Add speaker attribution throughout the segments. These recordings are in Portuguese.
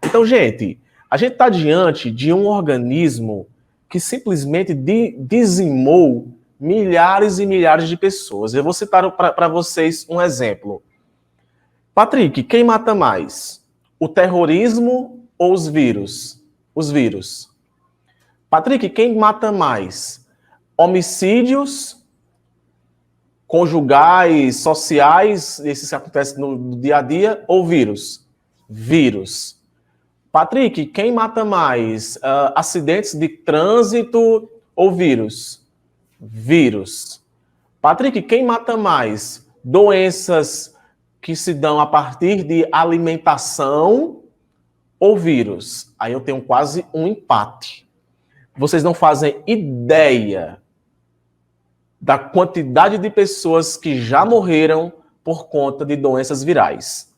Speaker 1: Então, gente, a gente está diante de um organismo que simplesmente dizimou milhares e milhares de pessoas. Eu vou citar para vocês um exemplo. Patrick, quem mata mais? O terrorismo ou os vírus? Os vírus. Patrick, quem mata mais? Homicídios conjugais, sociais, esses que acontecem no dia a dia, ou vírus? Vírus. Patrick, quem mata mais? Acidentes de trânsito ou vírus? Vírus. Patrick, quem mata mais? Doenças que se dão a partir de alimentação ou vírus? Aí eu tenho quase um empate. Vocês não fazem ideia da quantidade de pessoas que já morreram por conta de doenças virais.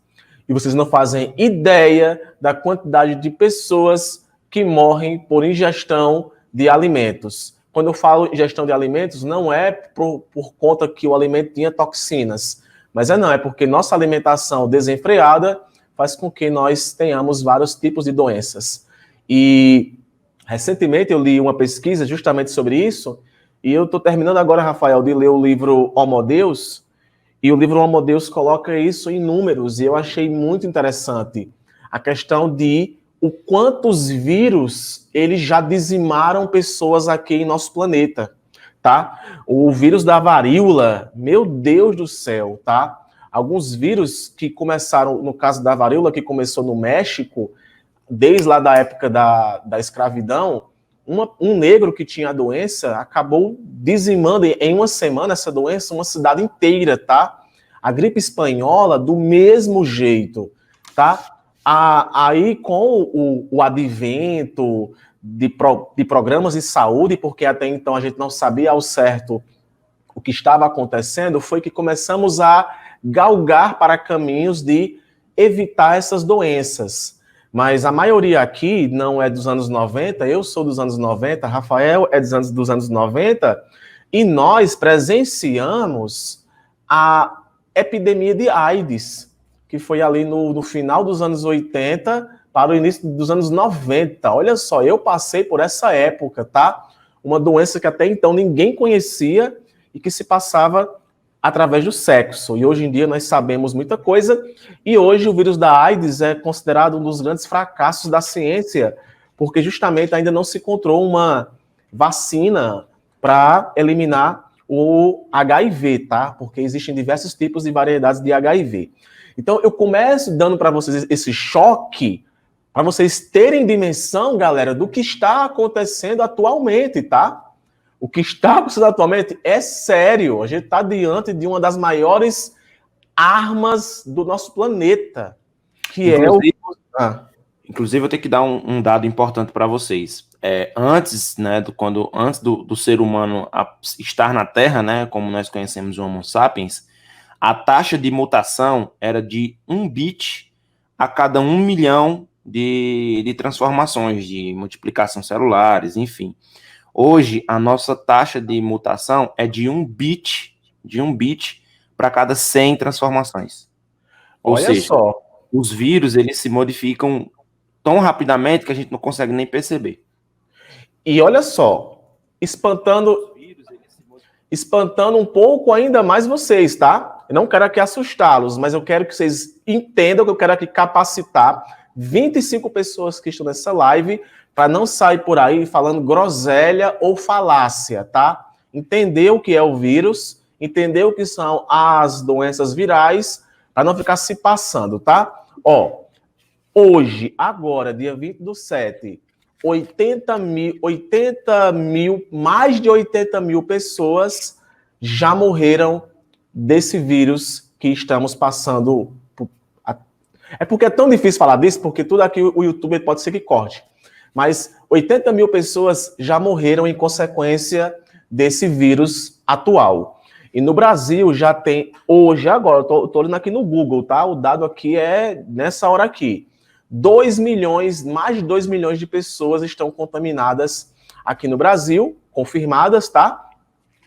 Speaker 1: E vocês não fazem ideia da quantidade de pessoas que morrem por ingestão de alimentos. Quando eu falo ingestão de alimentos, não é por conta que o alimento tinha toxinas, mas é porque nossa alimentação desenfreada faz com que nós tenhamos vários tipos de doenças. E recentemente eu li uma pesquisa justamente sobre isso, e eu estou terminando agora, Rafael, de ler o livro Homo Deus, e o livro Homo Deus coloca isso em números, e eu achei muito interessante a questão de o quantos vírus eles já dizimaram pessoas aqui em nosso planeta, tá? O vírus da varíola, meu Deus do céu, tá? Alguns vírus que começaram, no caso da varíola, que começou no México, desde lá da época da escravidão, um negro que tinha a doença acabou dizimando em uma semana essa doença, uma cidade inteira, tá? A gripe espanhola, do mesmo jeito, tá? Aí, com o advento de programas de saúde, porque até então a gente não sabia ao certo o que estava acontecendo, foi que começamos a galgar para caminhos de evitar essas doenças. Mas a maioria aqui não é dos anos 90, eu sou dos anos 90, Rafael é dos anos 90, e nós presenciamos a epidemia de AIDS, que foi ali no final dos anos 80 para o início dos anos 90. Olha só, eu passei por essa época, tá? Uma doença que até então ninguém conhecia e que se passava através do sexo. E hoje em dia nós sabemos muita coisa, e hoje o vírus da AIDS é considerado um dos grandes fracassos da ciência, porque justamente ainda não se encontrou uma vacina para eliminar o HIV, tá? Porque existem diversos tipos e variedades de HIV. Então eu começo dando para vocês esse choque, para vocês terem dimensão, galera, do que está acontecendo atualmente, tá? O que está acontecendo atualmente é sério. A gente está diante de uma das maiores armas do nosso planeta, que inclusive,
Speaker 2: Inclusive, eu tenho que dar um dado importante para vocês. Antes, né, antes do ser humano estar na Terra, né, como nós conhecemos o Homo sapiens, a taxa de mutação era de 1 bit a cada 1 milhão de transformações, de multiplicação celulares, enfim. Hoje, a nossa taxa de mutação é de 1 bit para cada 100 transformações. Ou seja, só, os vírus eles se modificam tão rapidamente que a gente não consegue nem perceber.
Speaker 1: E olha só, espantando um pouco ainda mais vocês, tá? Eu não quero aqui assustá-los, mas eu quero que vocês entendam que eu quero aqui capacitar 25 pessoas que estão nessa live para não sair por aí falando groselha ou falácia, tá? Entender o que é o vírus, entender o que são as doenças virais, para não ficar se passando, tá? Ó, hoje, agora, dia 20/7, mais de 80 mil pessoas já morreram desse vírus que estamos passando. É porque é tão difícil falar disso, porque tudo aqui o YouTube pode ser que corte. Mas 80 mil pessoas já morreram em consequência desse vírus atual. E no Brasil já tem, hoje, agora, eu tô olhando aqui no Google, tá? O dado aqui é nessa hora aqui. 2 milhões, mais de 2 milhões de pessoas estão contaminadas aqui no Brasil, confirmadas, tá?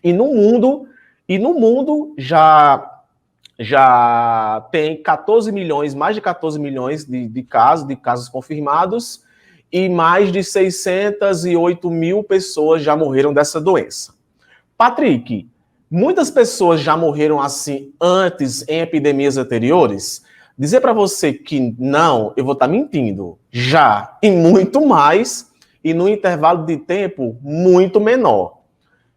Speaker 1: E no mundo já já tem 14 milhões, mais de 14 milhões de casos confirmados, e mais de 608 mil pessoas já morreram dessa doença. Patrick, muitas pessoas já morreram assim antes, em epidemias anteriores? Dizer para você que não, eu vou estar mentindo. Já, e muito mais, e num intervalo de tempo muito menor.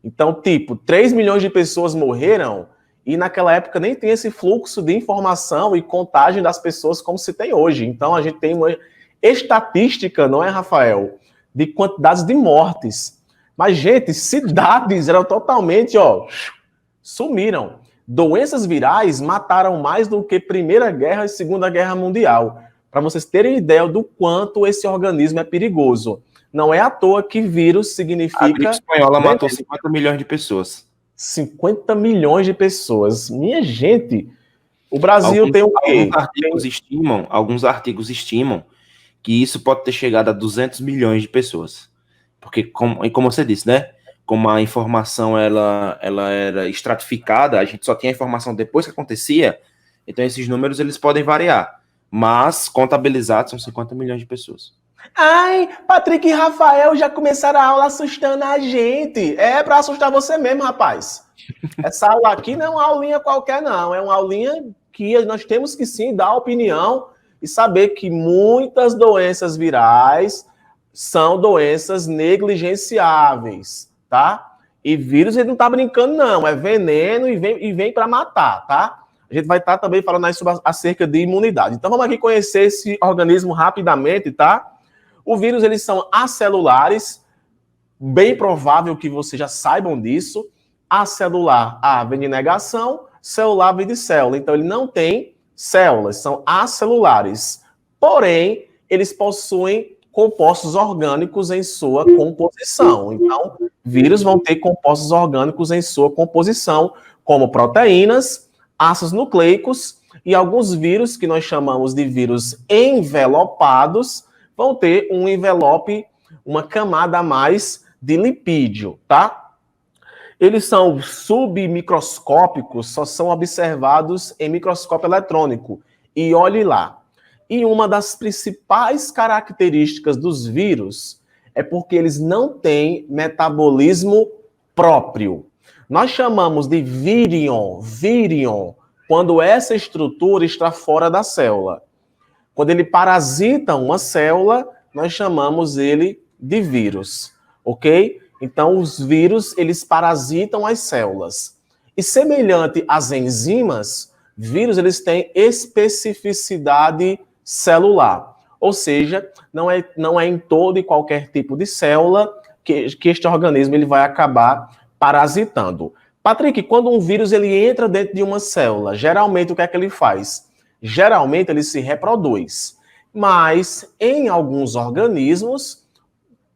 Speaker 1: Então, tipo, 3 milhões de pessoas morreram, e naquela época nem tem esse fluxo de informação e contagem das pessoas como se tem hoje. Então, a gente tem uma estatística, não é, Rafael, de quantidades de mortes. Mas, gente, cidades eram totalmente, sumiram. Doenças virais mataram mais do que Primeira Guerra e Segunda Guerra Mundial. Para vocês terem ideia do quanto esse organismo é perigoso. Não é à toa que vírus significa...
Speaker 2: A gripe espanhola matou 50 milhões de pessoas.
Speaker 1: 50 milhões de pessoas. Minha gente, o Brasil tem o quê?
Speaker 2: Alguns artigos estimam que isso pode ter chegado a 200 milhões de pessoas. Porque, como você disse, né? Como a informação ela era estratificada, a gente só tinha a informação depois que acontecia, então esses números eles podem variar. Mas, contabilizados, são 50 milhões de pessoas.
Speaker 1: Ai, Patrick e Rafael já começaram a aula assustando a gente. É para assustar você mesmo, rapaz. Essa aula aqui não é uma aulinha qualquer, não. É uma aulinha que nós temos que sim dar opinião e saber que muitas doenças virais são doenças negligenciáveis, tá? E vírus ele não tá brincando, não. É veneno e vem para matar, tá? A gente vai estar também falando aí sobre acerca de imunidade. Então vamos aqui conhecer esse organismo rapidamente, tá? Os vírus, eles são acelulares, bem provável que vocês já saibam disso. Acelular, A vem de negação, celular vem de célula. Então, ele não tem células, são acelulares. Porém, eles possuem compostos orgânicos em sua composição. Então, vírus vão ter compostos orgânicos em sua composição, como proteínas, ácidos nucleicos e alguns vírus que nós chamamos de vírus envelopados, vão ter um envelope, uma camada a mais de lipídio, tá? Eles são submicroscópicos, só são observados em microscópio eletrônico. E olhe lá. E uma das principais características dos vírus é porque eles não têm metabolismo próprio. Nós chamamos de vírion, quando essa estrutura está fora da célula. Quando ele parasita uma célula, nós chamamos ele de vírus, ok? Então, os vírus, eles parasitam as células. E semelhante às enzimas, vírus, eles têm especificidade celular. Ou seja, não é em todo e qualquer tipo de célula que este organismo ele vai acabar parasitando. Patrick, quando um vírus ele entra dentro de uma célula, geralmente o que é que ele faz? Geralmente ele se reproduz, mas em alguns organismos,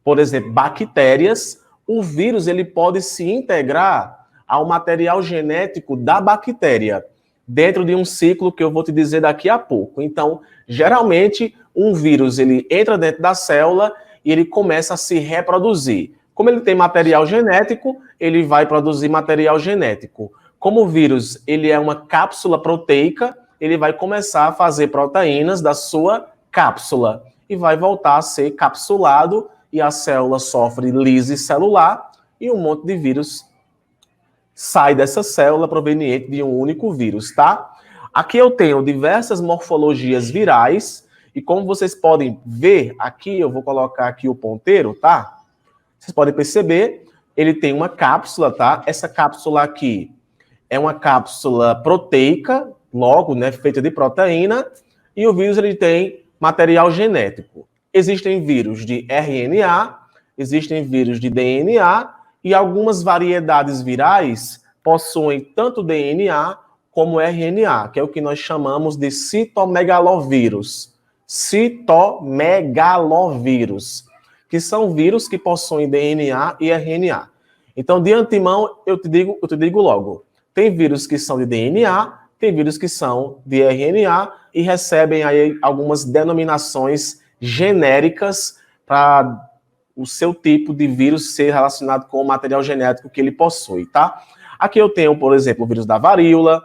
Speaker 1: por exemplo, bactérias, o vírus ele pode se integrar ao material genético da bactéria, dentro de um ciclo que eu vou te dizer daqui a pouco. Então, geralmente, um vírus ele entra dentro da célula e ele começa a se reproduzir. Como ele tem material genético, ele vai produzir material genético. Como o vírus ele é uma cápsula proteica, ele vai começar a fazer proteínas da sua cápsula e vai voltar a ser capsulado e a célula sofre lise celular e um monte de vírus sai dessa célula proveniente de um único vírus, tá? Aqui eu tenho diversas morfologias virais e como vocês podem ver aqui, eu vou colocar aqui o ponteiro, tá? Vocês podem perceber, ele tem uma cápsula, tá? Essa cápsula aqui é uma cápsula proteica, logo, né, feita de proteína, e o vírus ele tem material genético. Existem vírus de RNA, existem vírus de DNA, e algumas variedades virais possuem tanto DNA como RNA, que é o que nós chamamos de citomegalovírus. Citomegalovírus, que são vírus que possuem DNA e RNA. Então, de antemão, eu te digo logo, tem vírus que são de DNA, tem vírus que são de RNA e recebem aí algumas denominações genéricas para o seu tipo de vírus ser relacionado com o material genético que ele possui, tá? Aqui eu tenho, por exemplo, o vírus da varíola,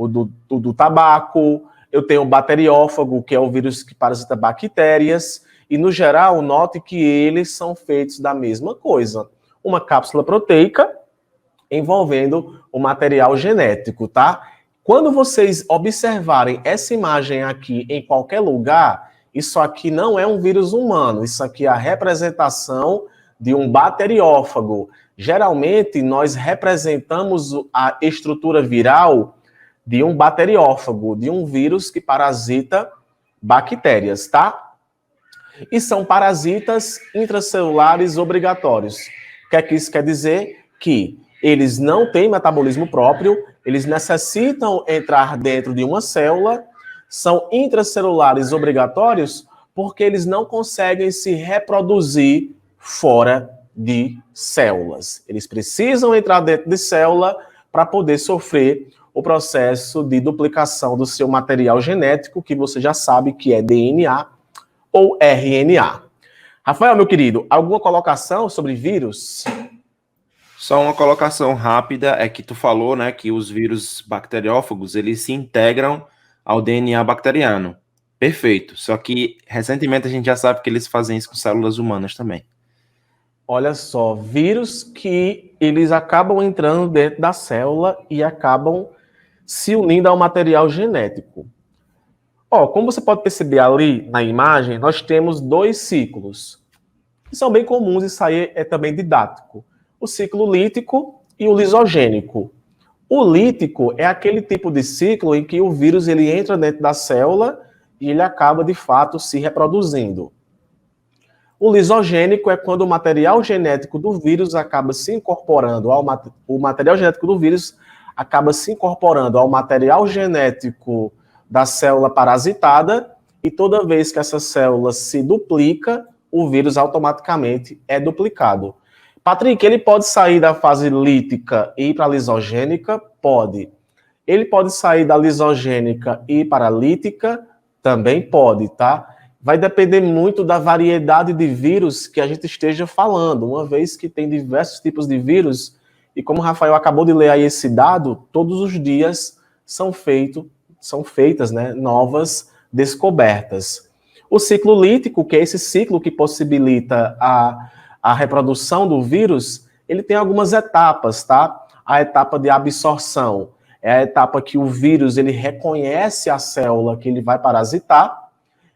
Speaker 1: do tabaco, eu tenho o bacteriófago, que é o vírus que parasita bactérias, e no geral, note que eles são feitos da mesma coisa. Uma cápsula proteica envolvendo o material genético, tá? Quando vocês observarem essa imagem aqui em qualquer lugar, isso aqui não é um vírus humano, isso aqui é a representação de um bacteriófago. Geralmente, nós representamos a estrutura viral de um bacteriófago, de um vírus que parasita bactérias, tá? E são parasitas intracelulares obrigatórios. O que é que isso quer dizer? Que eles não têm metabolismo próprio, eles necessitam entrar dentro de uma célula, são intracelulares obrigatórios porque eles não conseguem se reproduzir fora de células. Eles precisam entrar dentro de célula para poder sofrer o processo de duplicação do seu material genético, que você já sabe que é DNA ou RNA. Rafael, meu querido, alguma colocação sobre vírus?
Speaker 2: Só uma colocação rápida, é que tu falou, né, que os vírus bacteriófagos, eles se integram ao DNA bacteriano. Perfeito. Só que, recentemente, a gente já sabe que eles fazem isso com células humanas também.
Speaker 1: Olha só, vírus que eles acabam entrando dentro da célula e acabam se unindo ao material genético. Ó, como você pode perceber ali na imagem, nós temos dois ciclos, que são bem comuns, isso aí é também didático. O ciclo lítico e o lisogênico. O lítico é aquele tipo de ciclo em que o vírus ele entra dentro da célula e ele acaba, de fato, se reproduzindo. O lisogênico é quando o material genético do vírus acaba se incorporando o material genético do vírus acaba se incorporando ao material genético da célula parasitada e toda vez que essa célula se duplica, o vírus automaticamente é duplicado. Patrick, ele pode sair da fase lítica e ir para a lisogênica? Pode. Ele pode sair da lisogênica e ir para a lítica? Também pode, tá? Vai depender muito da variedade de vírus que a gente esteja falando, uma vez que tem diversos tipos de vírus, e como o Rafael acabou de ler aí esse dado, todos os dias são feitas, né, novas descobertas. O ciclo lítico, que é esse ciclo que possibilita a reprodução do vírus, ele tem algumas etapas, tá? A etapa de absorção é a etapa que o vírus ele reconhece a célula que ele vai parasitar.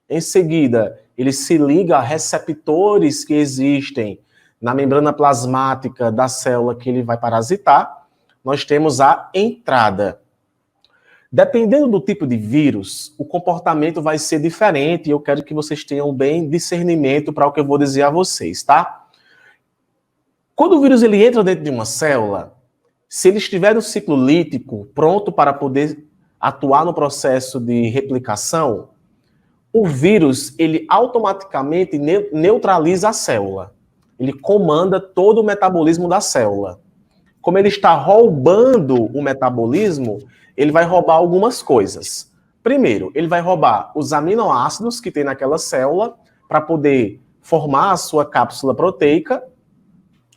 Speaker 1: Em seguida, ele se liga a receptores que existem na membrana plasmática da célula que ele vai parasitar. Nós temos a entrada. Dependendo do tipo de vírus, o comportamento vai ser diferente e eu quero que vocês tenham bem discernimento para o que eu vou dizer a vocês, tá? Quando o vírus ele entra dentro de uma célula, se ele estiver no ciclo lítico, pronto para poder atuar no processo de replicação, o vírus ele automaticamente neutraliza a célula. Ele comanda todo o metabolismo da célula. Como ele está roubando o metabolismo, ele vai roubar algumas coisas. Primeiro, ele vai roubar os aminoácidos que tem naquela célula para poder formar a sua cápsula proteica.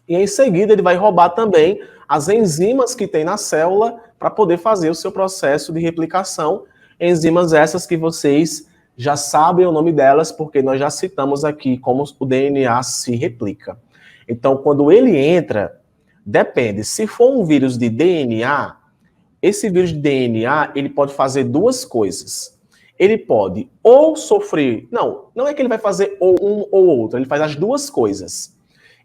Speaker 1: E em seguida ele vai roubar também as enzimas que tem na célula para poder fazer o seu processo de replicação. Enzimas essas que vocês já sabem o nome delas, porque nós já citamos aqui como o DNA se replica. Então, quando ele entra, depende. Se for um vírus de DNA, esse vírus de DNA, ele pode fazer duas coisas. Ele pode ou sofrer... Não é que ele vai fazer ou um ou outro, ele faz as duas coisas.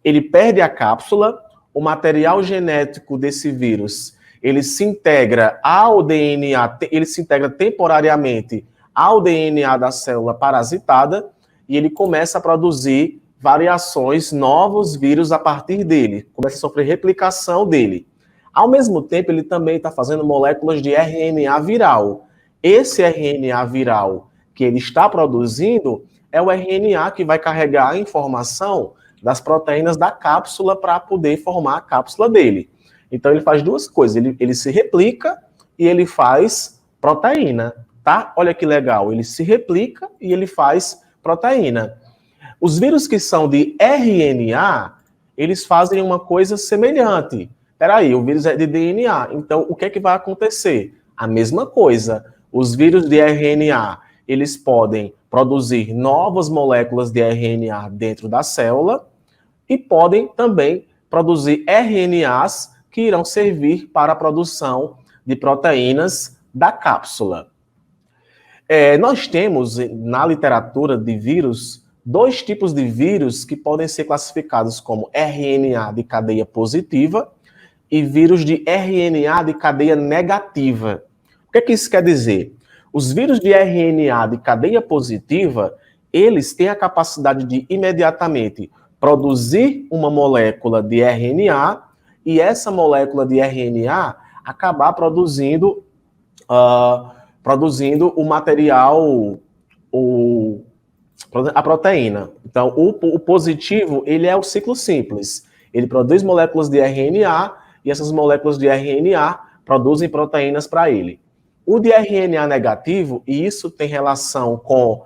Speaker 1: Ele perde a cápsula, o material genético desse vírus, ele se integra ao DNA, ele se integra temporariamente ao DNA da célula parasitada e ele começa a produzir variações, novos vírus a partir dele, começa a sofrer replicação dele. Ao mesmo tempo, ele também está fazendo moléculas de RNA viral. Esse RNA viral que ele está produzindo é o RNA que vai carregar a informação das proteínas da cápsula para poder formar a cápsula dele. Então, ele faz duas coisas. Ele se replica e ele faz proteína, tá? Olha que legal. Ele se replica e ele faz proteína. Os vírus que são de RNA, eles fazem uma coisa semelhante. Peraí, o vírus é de DNA. Então, o que é que vai acontecer? A mesma coisa. Os vírus de RNA, eles podem produzir novas moléculas de RNA dentro da célula e podem também produzir RNAs que irão servir para a produção de proteínas da cápsula. Nós temos na literatura de vírus 2 tipos de vírus que podem ser classificados como RNA de cadeia positiva e vírus de RNA de cadeia negativa. O que é que isso quer dizer? Os vírus de RNA de cadeia positiva, eles têm a capacidade de imediatamente produzir uma molécula de RNA e essa molécula de RNA acabar produzindo o material, a proteína. Então, o positivo, ele é o ciclo simples. Ele produz moléculas de RNA e essas moléculas de RNA produzem proteínas para ele. O de RNA negativo, e isso tem relação com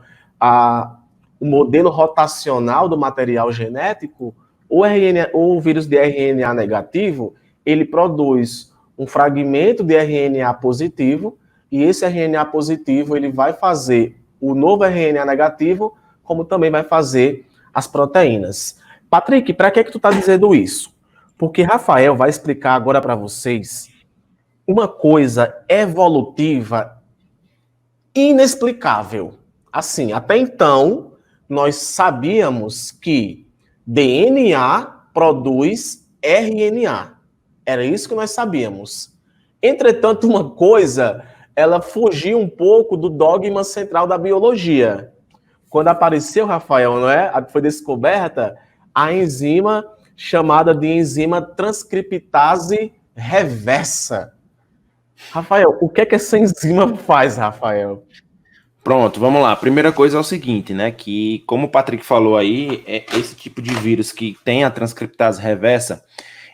Speaker 1: o modelo rotacional do material genético, o vírus de RNA negativo, ele produz um fragmento de RNA positivo, e esse RNA positivo ele vai fazer o novo RNA negativo, como também vai fazer as proteínas. Patrick, para que tu está dizendo isso? Porque Rafael vai explicar agora para vocês uma coisa evolutiva inexplicável. Assim, até então, nós sabíamos que DNA produz RNA. Era isso que nós sabíamos. Entretanto, uma coisa, ela fugiu um pouco do dogma central da biologia. Quando apareceu, Rafael, não é? Foi descoberta a enzima chamada de enzima transcriptase reversa. Rafael, o que é que essa enzima faz, Rafael?
Speaker 2: Pronto, vamos lá. A primeira coisa é o seguinte, né? Que, como o Patrick falou aí, esse tipo de vírus que tem a transcriptase reversa,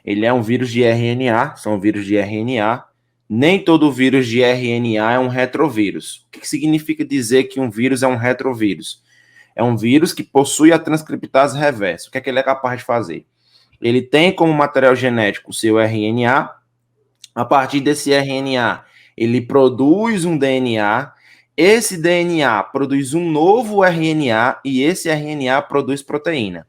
Speaker 2: ele é um vírus de RNA, são vírus de RNA. Nem todo vírus de RNA é um retrovírus. O que significa dizer que um vírus é um retrovírus? É um vírus que possui a transcriptase reversa. O que é que ele é capaz de fazer? Ele tem como material genético o seu RNA. A partir desse RNA, ele produz um DNA. Esse DNA produz um novo RNA e esse RNA produz proteína.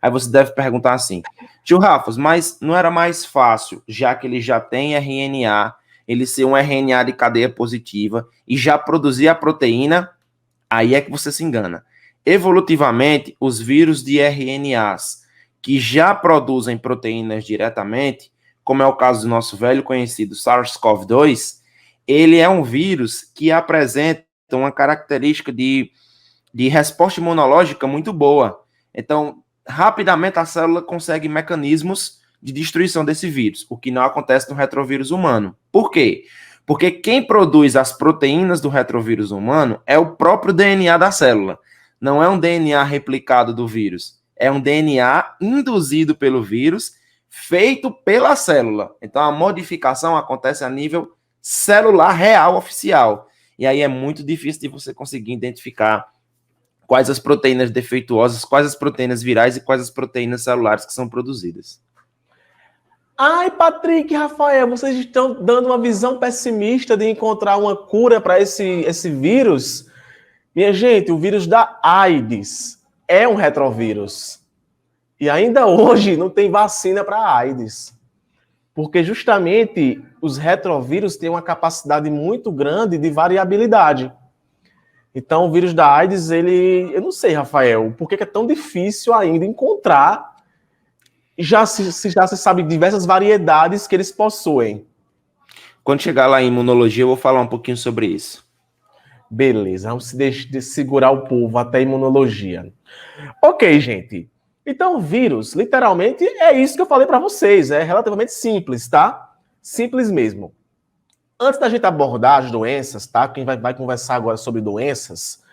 Speaker 2: Aí você deve perguntar assim, tio Rafa, mas não era mais fácil, já que ele já tem RNA, ele ser um RNA de cadeia positiva e já produzir a proteína? Aí é que você se engana. Evolutivamente, os vírus de RNAs que já produzem proteínas diretamente, como é o caso do nosso velho conhecido SARS-CoV-2, ele é um vírus que apresenta uma característica de resposta imunológica muito boa. Então, rapidamente a célula consegue mecanismos de destruição desse vírus, o que não acontece no retrovírus humano. Por quê? Porque quem produz as proteínas do retrovírus humano é o próprio DNA da célula. Não é um DNA replicado do vírus. É um DNA induzido pelo vírus, feito pela célula. Então, a modificação acontece a nível celular real oficial. E aí é muito difícil de você conseguir identificar quais as proteínas defeituosas, quais as proteínas virais e quais as proteínas celulares que são produzidas.
Speaker 1: Ai, Patrick, Rafael, vocês estão dando uma visão pessimista de encontrar uma cura para esse vírus? Minha gente, o vírus da AIDS é um retrovírus. E ainda hoje não tem vacina para a AIDS. Porque justamente os retrovírus têm uma capacidade muito grande de variabilidade. Então, o vírus da AIDS, eu não sei, Rafael, por que é tão difícil ainda encontrar. Já se sabe diversas variedades que eles possuem.
Speaker 2: Quando chegar lá em imunologia, eu vou falar um pouquinho sobre isso.
Speaker 1: Beleza, vamos segurar o povo até a imunologia. Ok, gente. Então, vírus, literalmente, é isso que eu falei para vocês. É relativamente simples, tá? Simples mesmo. Antes da gente abordar as doenças, tá? Quem vai conversar agora sobre doenças,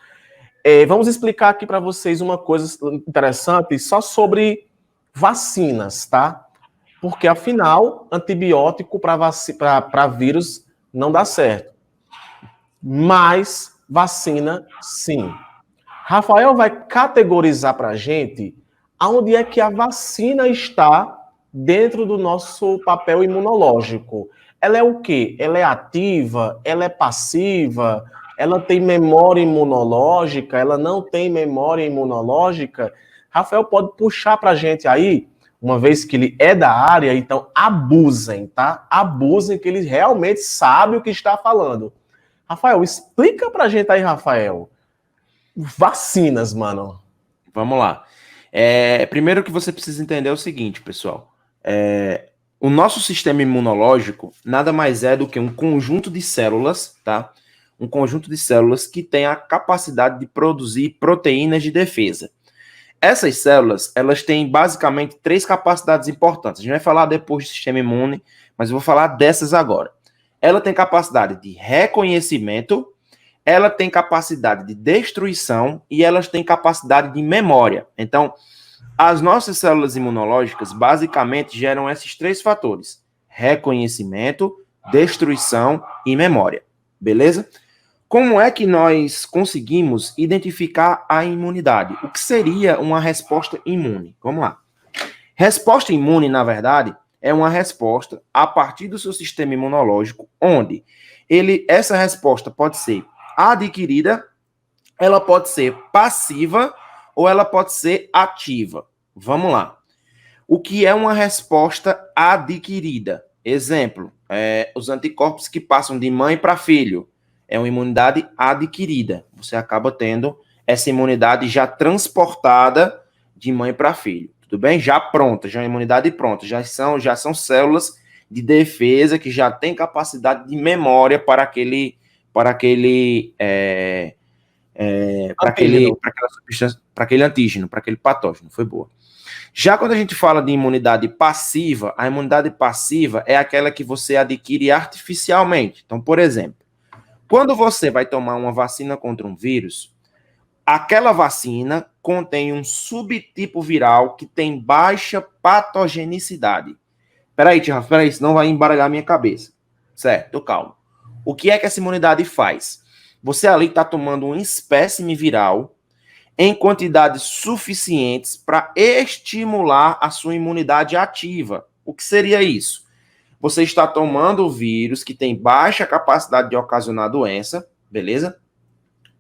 Speaker 1: vamos explicar aqui para vocês uma coisa interessante só sobre vacinas, tá? Porque, afinal, antibiótico para vírus não dá certo. Mas vacina, sim. Rafael vai categorizar para a gente aonde é que a vacina está dentro do nosso papel imunológico. ela é o quê? Ela é ativa? Ela é passiva? Ela tem memória imunológica? Ela não tem memória imunológica? Rafael pode puxar para a gente aí, uma vez que ele é da área, então abusem, tá? Abusem que ele realmente sabe o que está falando. Rafael, explica para a gente aí, Rafael. Vacinas, mano.
Speaker 2: Vamos lá. Primeiro que você precisa entender é o seguinte, pessoal. O nosso sistema imunológico nada mais é do que um conjunto de células, tá? Um conjunto de células que tem a capacidade de produzir proteínas de defesa. Essas células, elas têm basicamente 3 capacidades importantes. A gente vai falar depois do sistema imune, mas eu vou falar dessas agora. Ela tem capacidade de reconhecimento, ela tem capacidade de destruição e elas têm capacidade de memória. Então, as nossas células imunológicas basicamente geram esses 3 fatores: reconhecimento, destruição e memória. Beleza? Como é que nós conseguimos identificar a imunidade? O que seria uma resposta imune? Vamos lá. Resposta imune, na verdade, é uma resposta a partir do seu sistema imunológico, onde essa resposta pode ser adquirida, ela pode ser passiva ou ela pode ser ativa. Vamos lá. O que é uma resposta adquirida? Exemplo, os anticorpos que passam de mãe para filho. É uma imunidade adquirida. Você acaba tendo essa imunidade já transportada de mãe para filho. Tudo bem? Já pronta, já é uma imunidade pronta. Já são células de defesa que já têm capacidade de memória para aquele antígeno, para aquele patógeno. Foi boa. Já quando a gente fala de imunidade passiva, a imunidade passiva é aquela que você adquire artificialmente. Então, por exemplo, quando você vai tomar uma vacina contra um vírus, aquela vacina contém um subtipo viral que tem baixa patogenicidade. Peraí, Tiago, senão vai embaralhar a minha cabeça. Certo, calma. O que é que essa imunidade faz? Você ali está tomando um espécime viral em quantidades suficientes para estimular a sua imunidade ativa. O que seria isso? Você está tomando o vírus que tem baixa capacidade de ocasionar doença, beleza?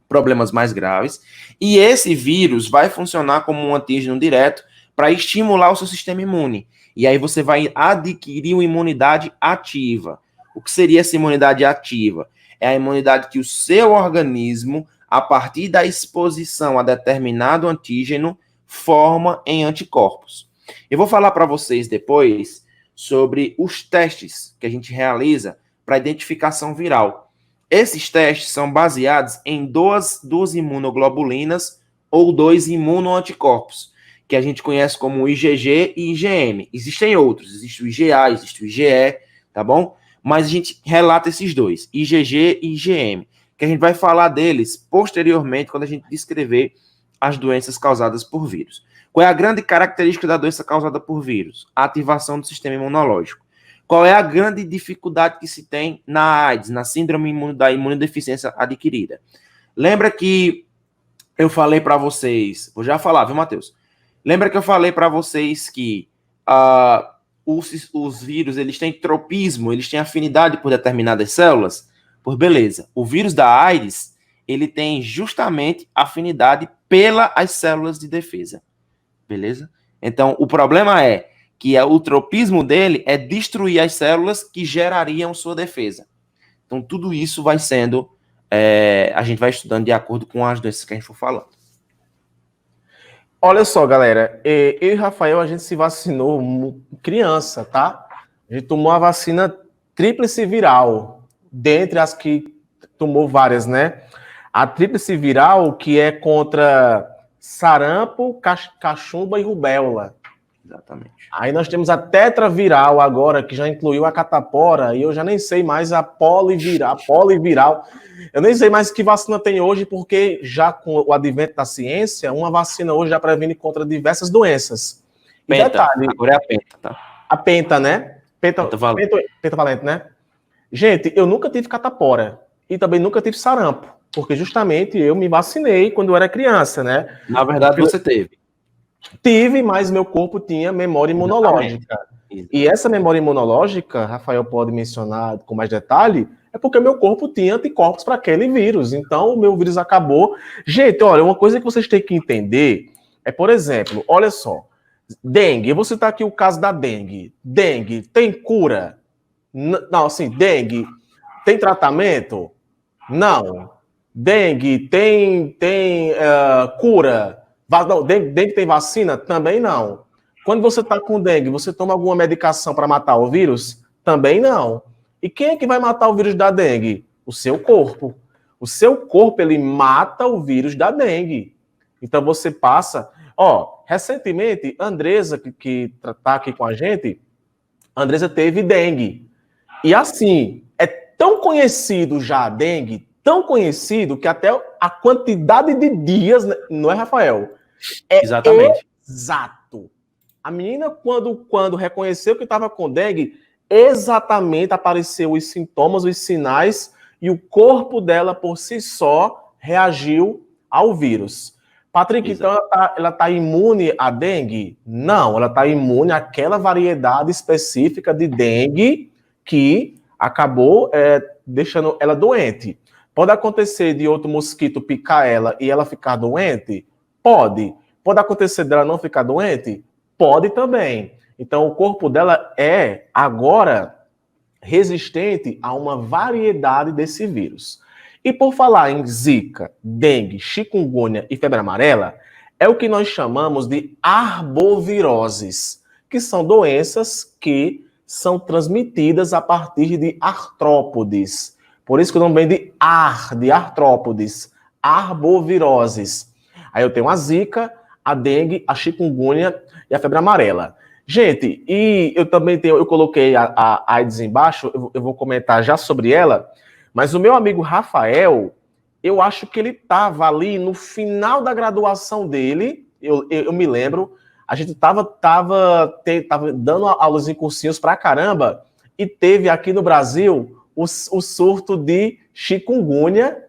Speaker 2: Problemas mais graves. E esse vírus vai funcionar como um antígeno direto para estimular o seu sistema imune. E aí você vai adquirir uma imunidade ativa. O que seria essa imunidade ativa? É a imunidade que o seu organismo, a partir da exposição a determinado antígeno, forma em anticorpos. Eu vou falar para vocês depois sobre os testes que a gente realiza para identificação viral. Esses testes são baseados em duas imunoglobulinas ou 2 imunoanticorpos, que a gente conhece como IgG e IgM. Existem outros, existe o IgA, existe o IgE, tá bom? Mas a gente relata esses dois, IgG e IgM, que a gente vai falar deles posteriormente quando a gente descrever as doenças causadas por vírus. Qual é a grande característica da doença causada por vírus? A ativação do sistema imunológico. Qual é a grande dificuldade que se tem na AIDS, na síndrome da imunodeficiência adquirida? Lembra que eu falei para vocês, vou já falar, viu, Matheus? Lembra que eu falei para vocês que os vírus, eles têm tropismo, eles têm afinidade por determinadas células? Pois beleza, o vírus da AIDS, ele tem justamente afinidade pelas células de defesa. Beleza? Então, o problema é que o tropismo dele é destruir as células que gerariam sua defesa. Então, tudo isso vai sendo, a gente vai estudando de acordo com as doenças que a gente for falando.
Speaker 1: Olha só, galera, eu e Rafael, a gente se vacinou criança, tá? A gente tomou a vacina tríplice viral, dentre as que tomou várias, né? A tríplice viral, que é contra sarampo, cachumba e rubéola.
Speaker 2: Exatamente.
Speaker 1: Aí nós temos a tetraviral agora, que já incluiu a catapora, e eu já nem sei mais a poliviral. Eu nem sei mais que vacina tem hoje, porque já com o advento da ciência, uma vacina hoje já previne contra diversas doenças. E
Speaker 2: Penta,
Speaker 1: detalhe,
Speaker 2: agora é a penta, tá?
Speaker 1: A penta, né? Pentavalente, né? Gente, eu nunca tive catapora e também nunca tive sarampo, porque justamente eu me vacinei quando eu era criança, né?
Speaker 2: Na verdade, você teve.
Speaker 1: Tive, mas meu corpo tinha memória imunológica. E essa memória imunológica, Rafael pode mencionar com mais detalhe, é porque meu corpo tinha anticorpos para aquele vírus. Então, o meu vírus acabou. Gente, olha, uma coisa que vocês têm que entender é, por exemplo, olha só, dengue, eu vou citar aqui o caso da dengue. Dengue tem cura? Não, assim, dengue tem tratamento? Não. Dengue tem cura? Não, dengue tem vacina? Também não. Quando você está com dengue, você toma alguma medicação para matar o vírus? Também não. E quem é que vai matar o vírus da dengue? O seu corpo. O seu corpo, ele mata o vírus da dengue. Então você passa... Ó, recentemente, Andresa, que está aqui com a gente, Andresa teve dengue. E assim, é tão conhecido já a dengue, tão conhecido, que até a quantidade de dias, não é, Rafael? É
Speaker 2: Exatamente.
Speaker 1: exato. A menina, quando reconheceu que estava com dengue, exatamente apareceu os sintomas, os sinais, e o corpo dela, por si só, reagiu ao vírus. Patrick,
Speaker 2: Exato.
Speaker 1: então ela tá imune à dengue? Não, ela está imune àquela variedade específica de dengue que acabou deixando ela doente. Pode acontecer de outro mosquito picar ela e ela ficar doente? Pode. Pode acontecer dela não ficar doente? Pode também. Então, o corpo dela é, agora, resistente a uma variedade desse vírus. E por falar em zika, dengue, chikungunya e febre amarela, é o que nós chamamos de arboviroses, que são doenças que são transmitidas a partir de artrópodes. Por isso que o nome vem de artrópodes, arboviroses. Aí eu tenho a zika, a dengue, a chikungunya e a febre amarela. Gente, e eu também eu coloquei a AIDS embaixo, eu vou comentar já sobre ela, mas o meu amigo Rafael, eu acho que ele estava ali no final da graduação dele, eu me lembro, a gente tava dando aulas em cursinhos pra caramba, e teve aqui no Brasil o surto de chikungunya,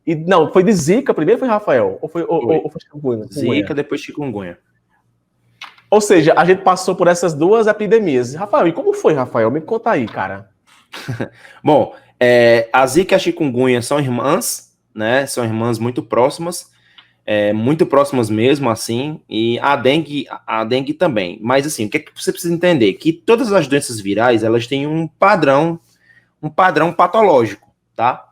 Speaker 1: e não, foi de zika, primeiro foi Rafael, ou foi chikungunya?
Speaker 2: Zika, depois chikungunya.
Speaker 1: Ou seja, a gente passou por essas duas epidemias. Rafael, e como foi, Rafael? Me conta aí, cara.
Speaker 2: Bom, a Zika e a chikungunya são irmãs, né? São irmãs muito próximas mesmo, assim, e a dengue também. Mas, assim, o que é que você precisa entender? Que todas as doenças virais, elas têm um padrão patológico, tá?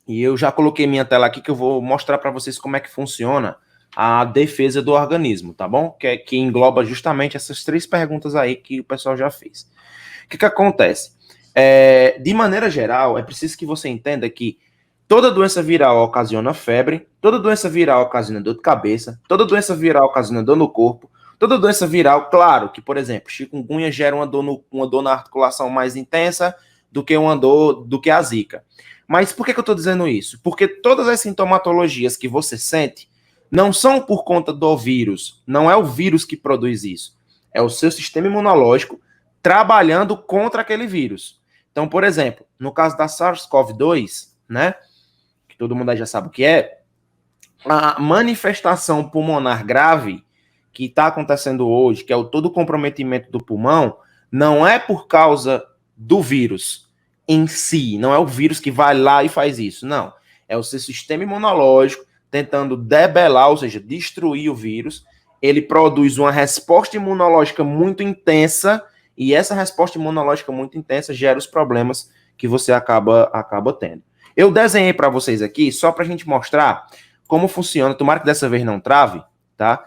Speaker 2: E eu já coloquei minha tela aqui que eu vou mostrar para vocês como é que funciona a defesa do organismo, tá bom? Que engloba justamente essas 3 perguntas aí que o pessoal já fez. O que acontece? De maneira geral, é preciso que você entenda que toda doença viral ocasiona febre, toda doença viral ocasiona dor de cabeça, toda doença viral ocasiona dor no corpo, toda doença viral, claro que, por exemplo, chikungunya gera uma dor na articulação mais intensa do que a zika. Mas por que eu estou dizendo isso? Porque todas as sintomatologias que você sente não são por conta do vírus, não é o vírus que produz isso, é o seu sistema imunológico trabalhando contra aquele vírus. Então, por exemplo, no caso da SARS-CoV-2, né, que todo mundo aí já sabe o que é, a manifestação pulmonar grave que está acontecendo hoje, que é todo o comprometimento do pulmão, não é por causa do vírus em si, não é o vírus que vai lá e faz isso, não. É o seu sistema imunológico tentando debelar, ou seja, destruir o vírus. Ele produz uma resposta imunológica muito intensa, e essa resposta imunológica muito intensa gera os problemas que você acaba tendo. Eu desenhei para vocês aqui, só para a gente mostrar como funciona, tomara que dessa vez não trave, tá?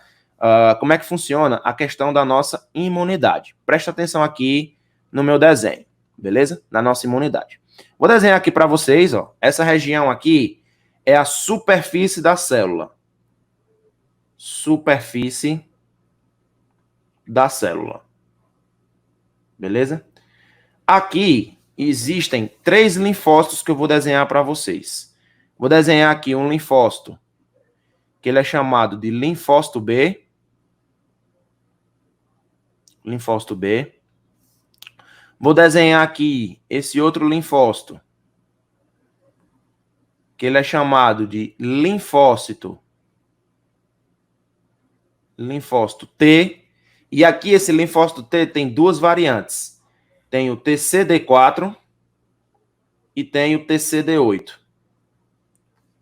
Speaker 2: Como é que funciona a questão da nossa imunidade. Presta atenção aqui no meu desenho, beleza? Na nossa imunidade. Vou desenhar aqui para vocês, ó, essa região aqui é a superfície da célula. Superfície da célula. Beleza? Aqui existem 3 linfócitos que eu vou desenhar para vocês. Vou desenhar aqui um linfócito, que ele é chamado de linfócito B. Linfócito B. Vou desenhar aqui esse outro linfócito, que ele é chamado de linfócito T. E aqui esse linfócito T tem duas variantes. Tem o TCD4 e tem o TCD8.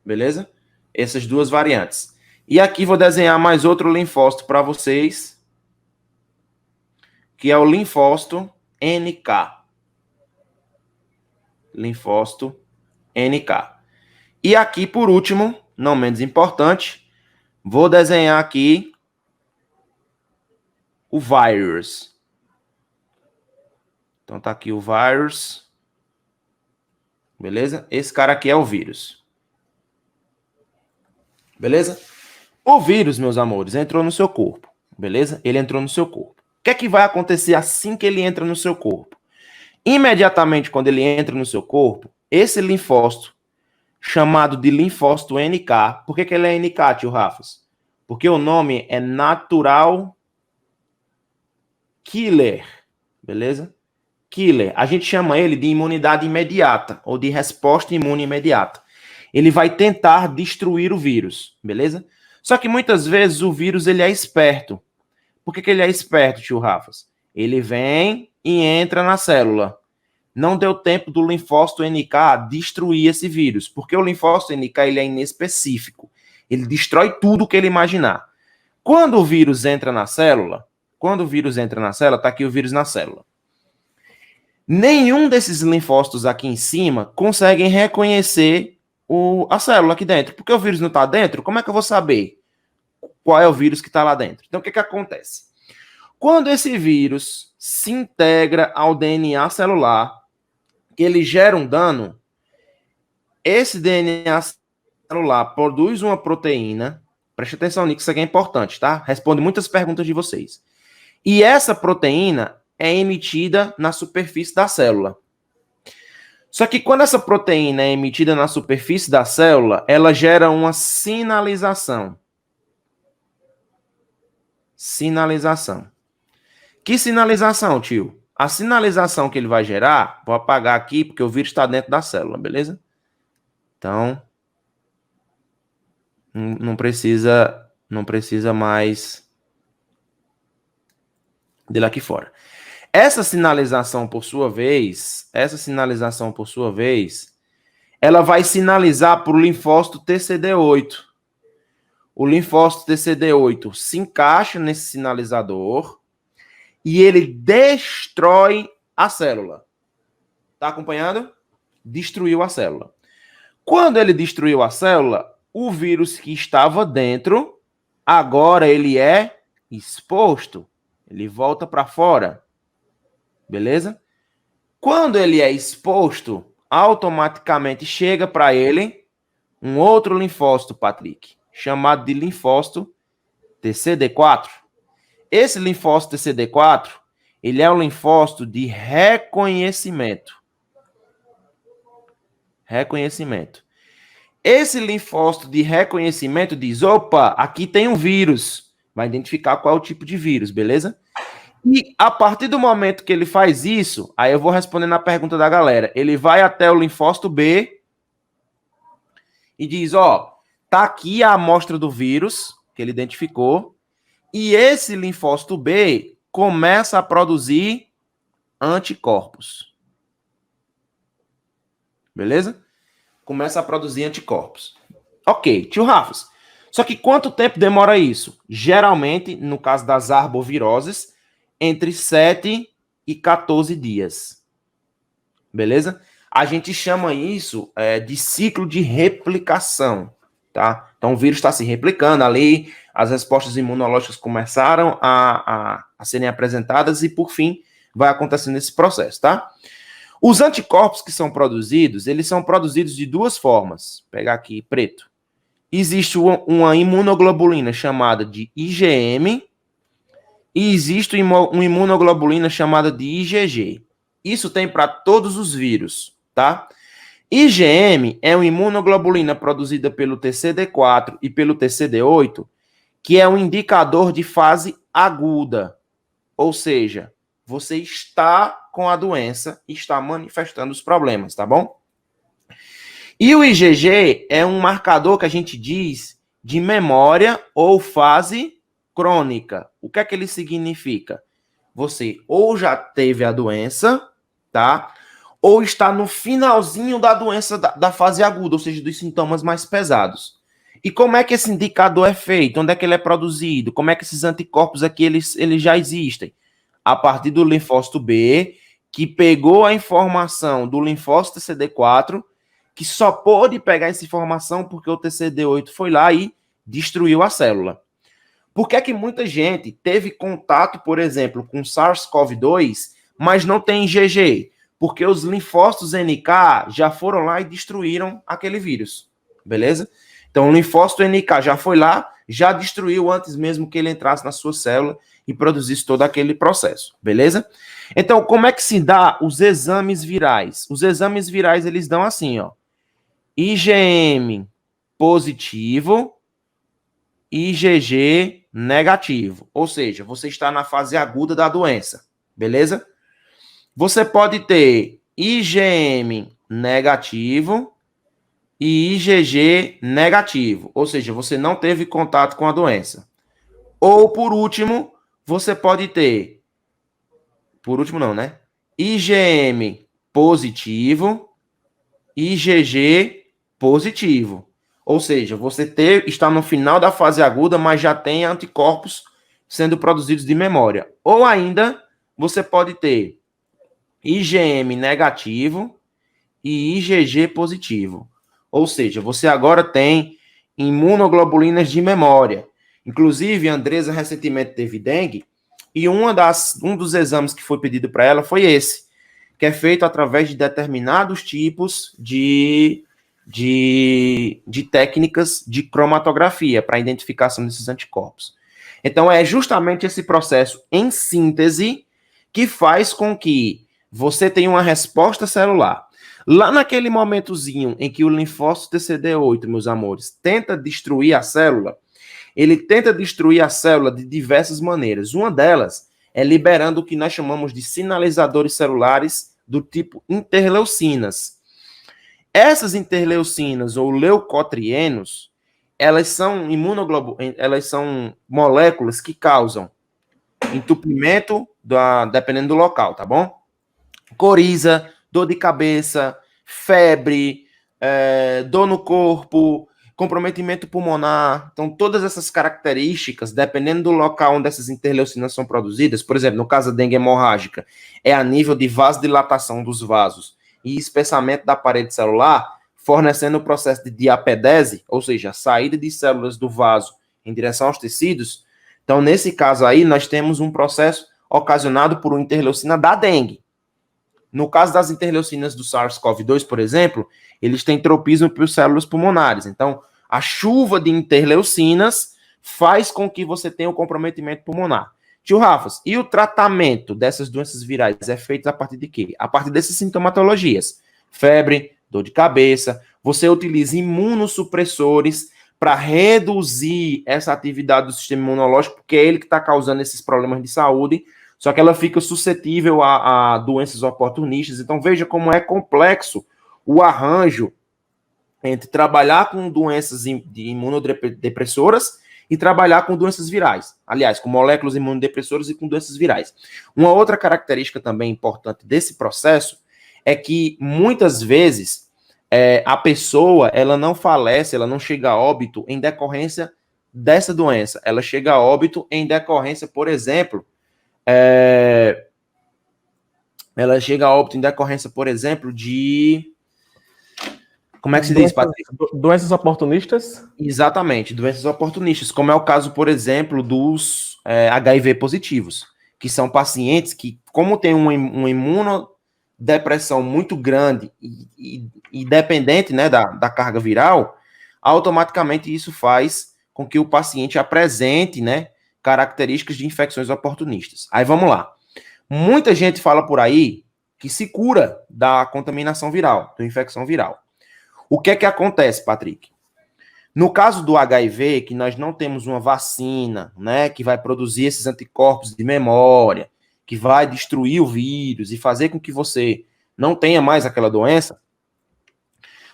Speaker 2: Beleza? Essas duas variantes. E aqui vou desenhar mais outro linfócito para vocês, que é o linfócito NK. Linfócito NK. E aqui, por último, não menos importante, vou desenhar aqui o vírus. Então tá aqui o vírus. Beleza? Esse cara aqui é o vírus. Beleza? O vírus, meus amores, entrou no seu corpo. Beleza? Ele entrou no seu corpo. O que é que vai acontecer assim que ele entra no seu corpo? Imediatamente, quando ele entra no seu corpo, esse linfócito, chamado de linfócito NK, por que ele é NK, tio Rafas? Porque o nome é Natural Killer, beleza? Killer. A gente chama ele de imunidade imediata, ou de resposta imune imediata. Ele vai tentar destruir o vírus, beleza? Só que muitas vezes o vírus ele é esperto. Por que ele é esperto, tio Rafas? Ele vem e entra na célula. Não deu tempo do linfócito NK destruir esse vírus, porque o linfócito NK ele é inespecífico. Ele destrói tudo que ele imaginar. Quando o vírus entra na célula, tá aqui o vírus na célula. Nenhum desses linfócitos aqui em cima conseguem reconhecer a célula aqui dentro. Porque o vírus não está dentro, como é que eu vou saber qual é o vírus que está lá dentro? Então, o que acontece? Quando esse vírus se integra ao DNA celular, ele gera um dano, esse DNA celular produz uma proteína, preste atenção nisso, isso aqui é importante, tá? Responde muitas perguntas de vocês. E essa proteína é emitida na superfície da célula. Só que quando essa proteína é emitida na superfície da célula, ela gera uma sinalização. Sinalização. Que sinalização, tio? A sinalização que ele vai gerar, vou apagar aqui porque o vírus está dentro da célula, beleza? Então, não precisa mais dele aqui fora. Essa sinalização, por sua vez, ela vai sinalizar para o linfócito TCD8. O linfócito TCD8 se encaixa nesse sinalizador e ele destrói a célula. Tá acompanhando? Destruiu a célula. Quando ele destruiu a célula, o vírus que estava dentro, agora ele é exposto. Ele volta para fora. Beleza? Quando ele é exposto, automaticamente chega para ele um outro linfócito, Patrick, chamado de linfócito TCD4. Esse linfócito TCD4, ele é um linfócito de reconhecimento. Reconhecimento. Esse linfócito de reconhecimento diz, opa, aqui tem um vírus. Vai identificar qual é o tipo de vírus, beleza? E a partir do momento que ele faz isso, aí eu vou responder na pergunta da galera. Ele vai até o linfócito B e diz, ó, tá aqui a amostra do vírus que ele identificou. E esse linfócito B começa a produzir anticorpos. Beleza? Começa a produzir anticorpos. Ok, tio Rafas. Só que quanto tempo demora isso? Geralmente, no caso das arboviroses, entre 7 e 14 dias. Beleza? A gente chama isso de ciclo de replicação. Tá? Então, o vírus está se replicando ali, as respostas imunológicas começaram a serem apresentadas e, por fim, vai acontecendo esse processo, tá? Os anticorpos que são produzidos, eles são produzidos de duas formas. Vou pegar aqui, preto. Existe uma imunoglobulina chamada de IgM e existe uma imunoglobulina chamada de IgG. Isso tem para todos os vírus, tá? IgM é uma imunoglobulina produzida pelo TCD4 e pelo TCD8, que é um indicador de fase aguda. Ou seja, você está com a doença e está manifestando os problemas, tá bom? E o IgG é um marcador que a gente diz de memória ou fase crônica, o que é que ele significa? Você ou já teve a doença, tá? Ou está no finalzinho da doença da fase aguda, ou seja, dos sintomas mais pesados. E como é que esse indicador é feito? Onde é que ele é produzido? Como é que esses anticorpos aqui eles já existem? A partir do linfócito B, que pegou a informação do linfócito TCD4, que só pôde pegar essa informação porque o TCD8 foi lá e destruiu a célula. Por que é que muita gente teve contato, por exemplo, com SARS-CoV-2, mas não tem IgG? Porque os linfócitos NK já foram lá e destruíram aquele vírus, beleza? Então, o linfócito NK já foi lá, já destruiu antes mesmo que ele entrasse na sua célula e produzisse todo aquele processo, beleza? Então, como é que se dá os exames virais? Os exames virais, eles dão assim, ó. IgM positivo, IgG negativo. Ou seja, você está na fase aguda da doença, beleza? Você pode ter IgM negativo e IgG negativo. Ou seja, você não teve contato com a doença. Ou, por último, você pode ter... Por último, não, né? IgM positivo, IgG positivo. Ou seja, você está no final da fase aguda, mas já tem anticorpos sendo produzidos de memória. Ou ainda, você pode ter IgM negativo e IgG positivo. Ou seja, você agora tem imunoglobulinas de memória. Inclusive, a Andresa recentemente teve dengue, e um dos exames que foi pedido para ela foi esse, que é feito através de determinados tipos de técnicas de cromatografia para identificação desses anticorpos. Então, é justamente esse processo em síntese que faz com que você tenha uma resposta celular. Lá naquele momentozinho em que o linfócito TCD8, meus amores, tenta destruir a célula, ele tenta destruir a célula de diversas maneiras. Uma delas é liberando o que nós chamamos de sinalizadores celulares do tipo interleucinas. Essas interleucinas ou leucotrienos, elas são elas são moléculas que causam entupimento, dependendo do local, tá bom? Coriza, dor de cabeça, febre, dor no corpo, comprometimento pulmonar. Então, todas essas características, dependendo do local onde essas interleucinas são produzidas, por exemplo, no caso da dengue hemorrágica, é a nível de vasodilatação dos vasos e espessamento da parede celular, fornecendo o processo de diapedese, ou seja, a saída de células do vaso em direção aos tecidos. Então, nesse caso aí, nós temos um processo ocasionado por uma interleucina da dengue. No caso das interleucinas do SARS-CoV-2, por exemplo, eles têm tropismo por células pulmonares. Então, a chuva de interleucinas faz com que você tenha o comprometimento pulmonar. Tio Rafas, e o tratamento dessas doenças virais é feito a partir de quê? A partir dessas sintomatologias. Febre, dor de cabeça. Você utiliza imunossupressores para reduzir essa atividade do sistema imunológico, porque é ele que está causando esses problemas de saúde, só que ela fica suscetível a doenças oportunistas. Então, veja como é complexo o arranjo entre trabalhar com doenças de imunodepressoras e trabalhar com doenças virais. Aliás, com moléculas imunodepressoras e com doenças virais. Uma outra característica também importante desse processo é que, muitas vezes, a pessoa ela não falece, ela não chega a óbito em decorrência dessa doença. Ela chega a óbito em decorrência, por exemplo, de... Como é que se diz, Patrick?
Speaker 1: Doenças oportunistas?
Speaker 2: Exatamente, doenças oportunistas, como é o caso, por exemplo, dos HIV positivos, que são pacientes que, como tem uma imunodepressão muito grande e dependente, né, da carga viral, automaticamente isso faz com que o paciente apresente, né, características de infecções oportunistas. Aí vamos lá. Muita gente fala por aí que se cura da contaminação viral, da infecção viral. O que é que acontece, Patrick? No caso do HIV, que nós não temos uma vacina, né, que vai produzir esses anticorpos de memória, que vai destruir o vírus e fazer com que você não tenha mais aquela doença,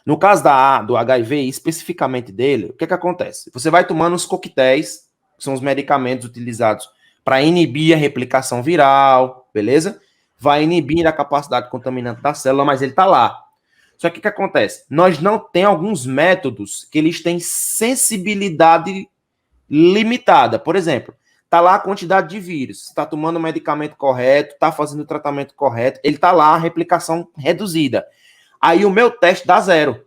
Speaker 2: no caso do HIV, especificamente dele, o que é que acontece? Você vai tomando os coquetéis que são os medicamentos utilizados para inibir a replicação viral, beleza? Vai inibir a capacidade contaminante da célula, mas ele está lá. Só que o que acontece? Nós não temos alguns métodos que eles têm sensibilidade limitada. Por exemplo, está lá a quantidade de vírus, está tomando o medicamento correto, está fazendo o tratamento correto, ele está lá a replicação reduzida. Aí o meu teste dá 0.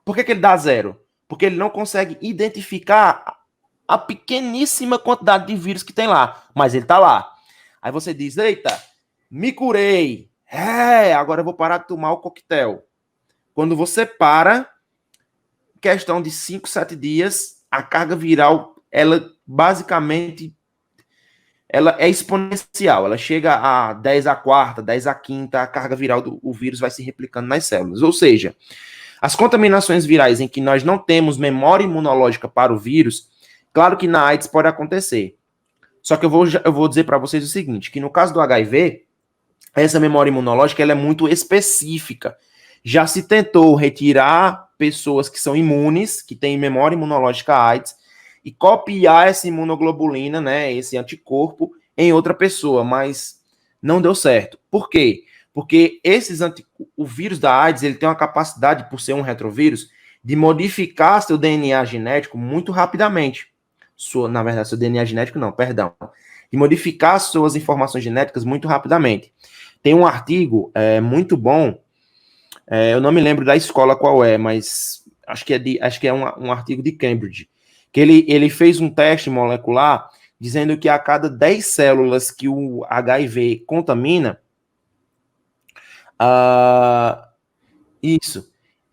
Speaker 2: Por que ele dá 0? Porque ele não consegue identificar a pequeníssima quantidade de vírus que tem lá, mas ele está lá. Aí você diz, eita, me curei, agora eu vou parar de tomar o coquetel. Quando você para, questão de 5, 7 dias, a carga viral, ela basicamente, ela é exponencial, ela chega a 10 a quarta, 10 a quinta, a carga viral do vírus vai se replicando nas células. Ou seja, as contaminações virais em que nós não temos memória imunológica para o vírus, claro que na AIDS pode acontecer. Só que eu vou dizer para vocês o seguinte, que no caso do HIV, essa memória imunológica ela é muito específica. Já se tentou retirar pessoas que são imunes, que têm memória imunológica AIDS, e copiar essa imunoglobulina, né, esse anticorpo, em outra pessoa, mas não deu certo. Por quê? Porque o vírus da AIDS ele tem uma capacidade, por ser um retrovírus, de modificar seu DNA genético muito rapidamente. Na verdade, seu DNA genético não, perdão. De modificar suas informações genéticas muito rapidamente. Tem um artigo muito bom, eu não me lembro da escola qual é, mas acho que é um artigo de Cambridge, que ele fez um teste molecular dizendo que a cada 10 células que o HIV contamina,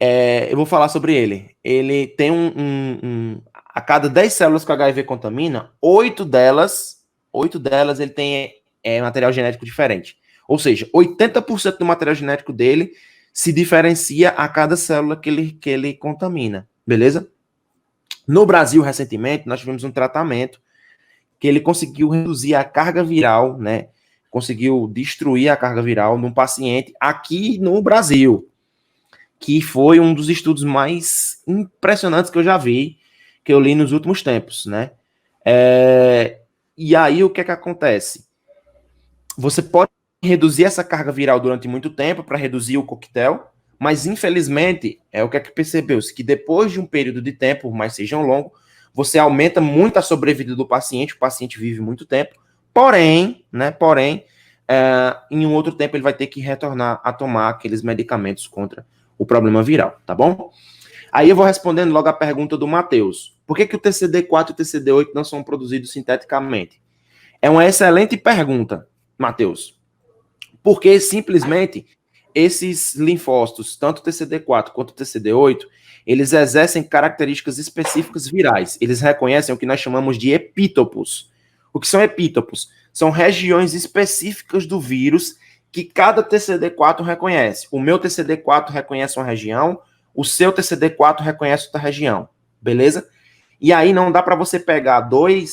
Speaker 2: eu vou falar sobre ele. Ele tem a cada 10 células que o HIV contamina, 8 delas ele tem material genético diferente. Ou seja, 80% do material genético dele se diferencia a cada célula que ele contamina. Beleza? No Brasil, recentemente, nós tivemos um tratamento que ele conseguiu reduzir a carga viral, né? Conseguiu destruir a carga viral num paciente aqui no Brasil, que foi um dos estudos mais impressionantes que eu já vi, que eu li nos últimos tempos, né? E aí, o que é que acontece? Você pode reduzir essa carga viral durante muito tempo para reduzir o coquetel, mas, infelizmente, o que é que percebeu-se? Que depois de um período de tempo, mais seja longo, você aumenta muito a sobrevida do paciente, o paciente vive muito tempo, porém, em um outro tempo ele vai ter que retornar a tomar aqueles medicamentos contra o problema viral, tá bom? Aí eu vou respondendo logo a pergunta do Matheus. Por que o TCD4 e o TCD8 não são produzidos sinteticamente? É uma excelente pergunta, Matheus. Porque simplesmente esses linfócitos, tanto o TCD4 quanto o TCD8, eles exercem características específicas virais. Eles reconhecem o que nós chamamos de epítopos. O que são epítopos? São regiões específicas do vírus que cada TCD4 reconhece. O meu TCD4 reconhece uma região, o seu TCD4 reconhece outra região. Beleza? E aí não dá para você pegar um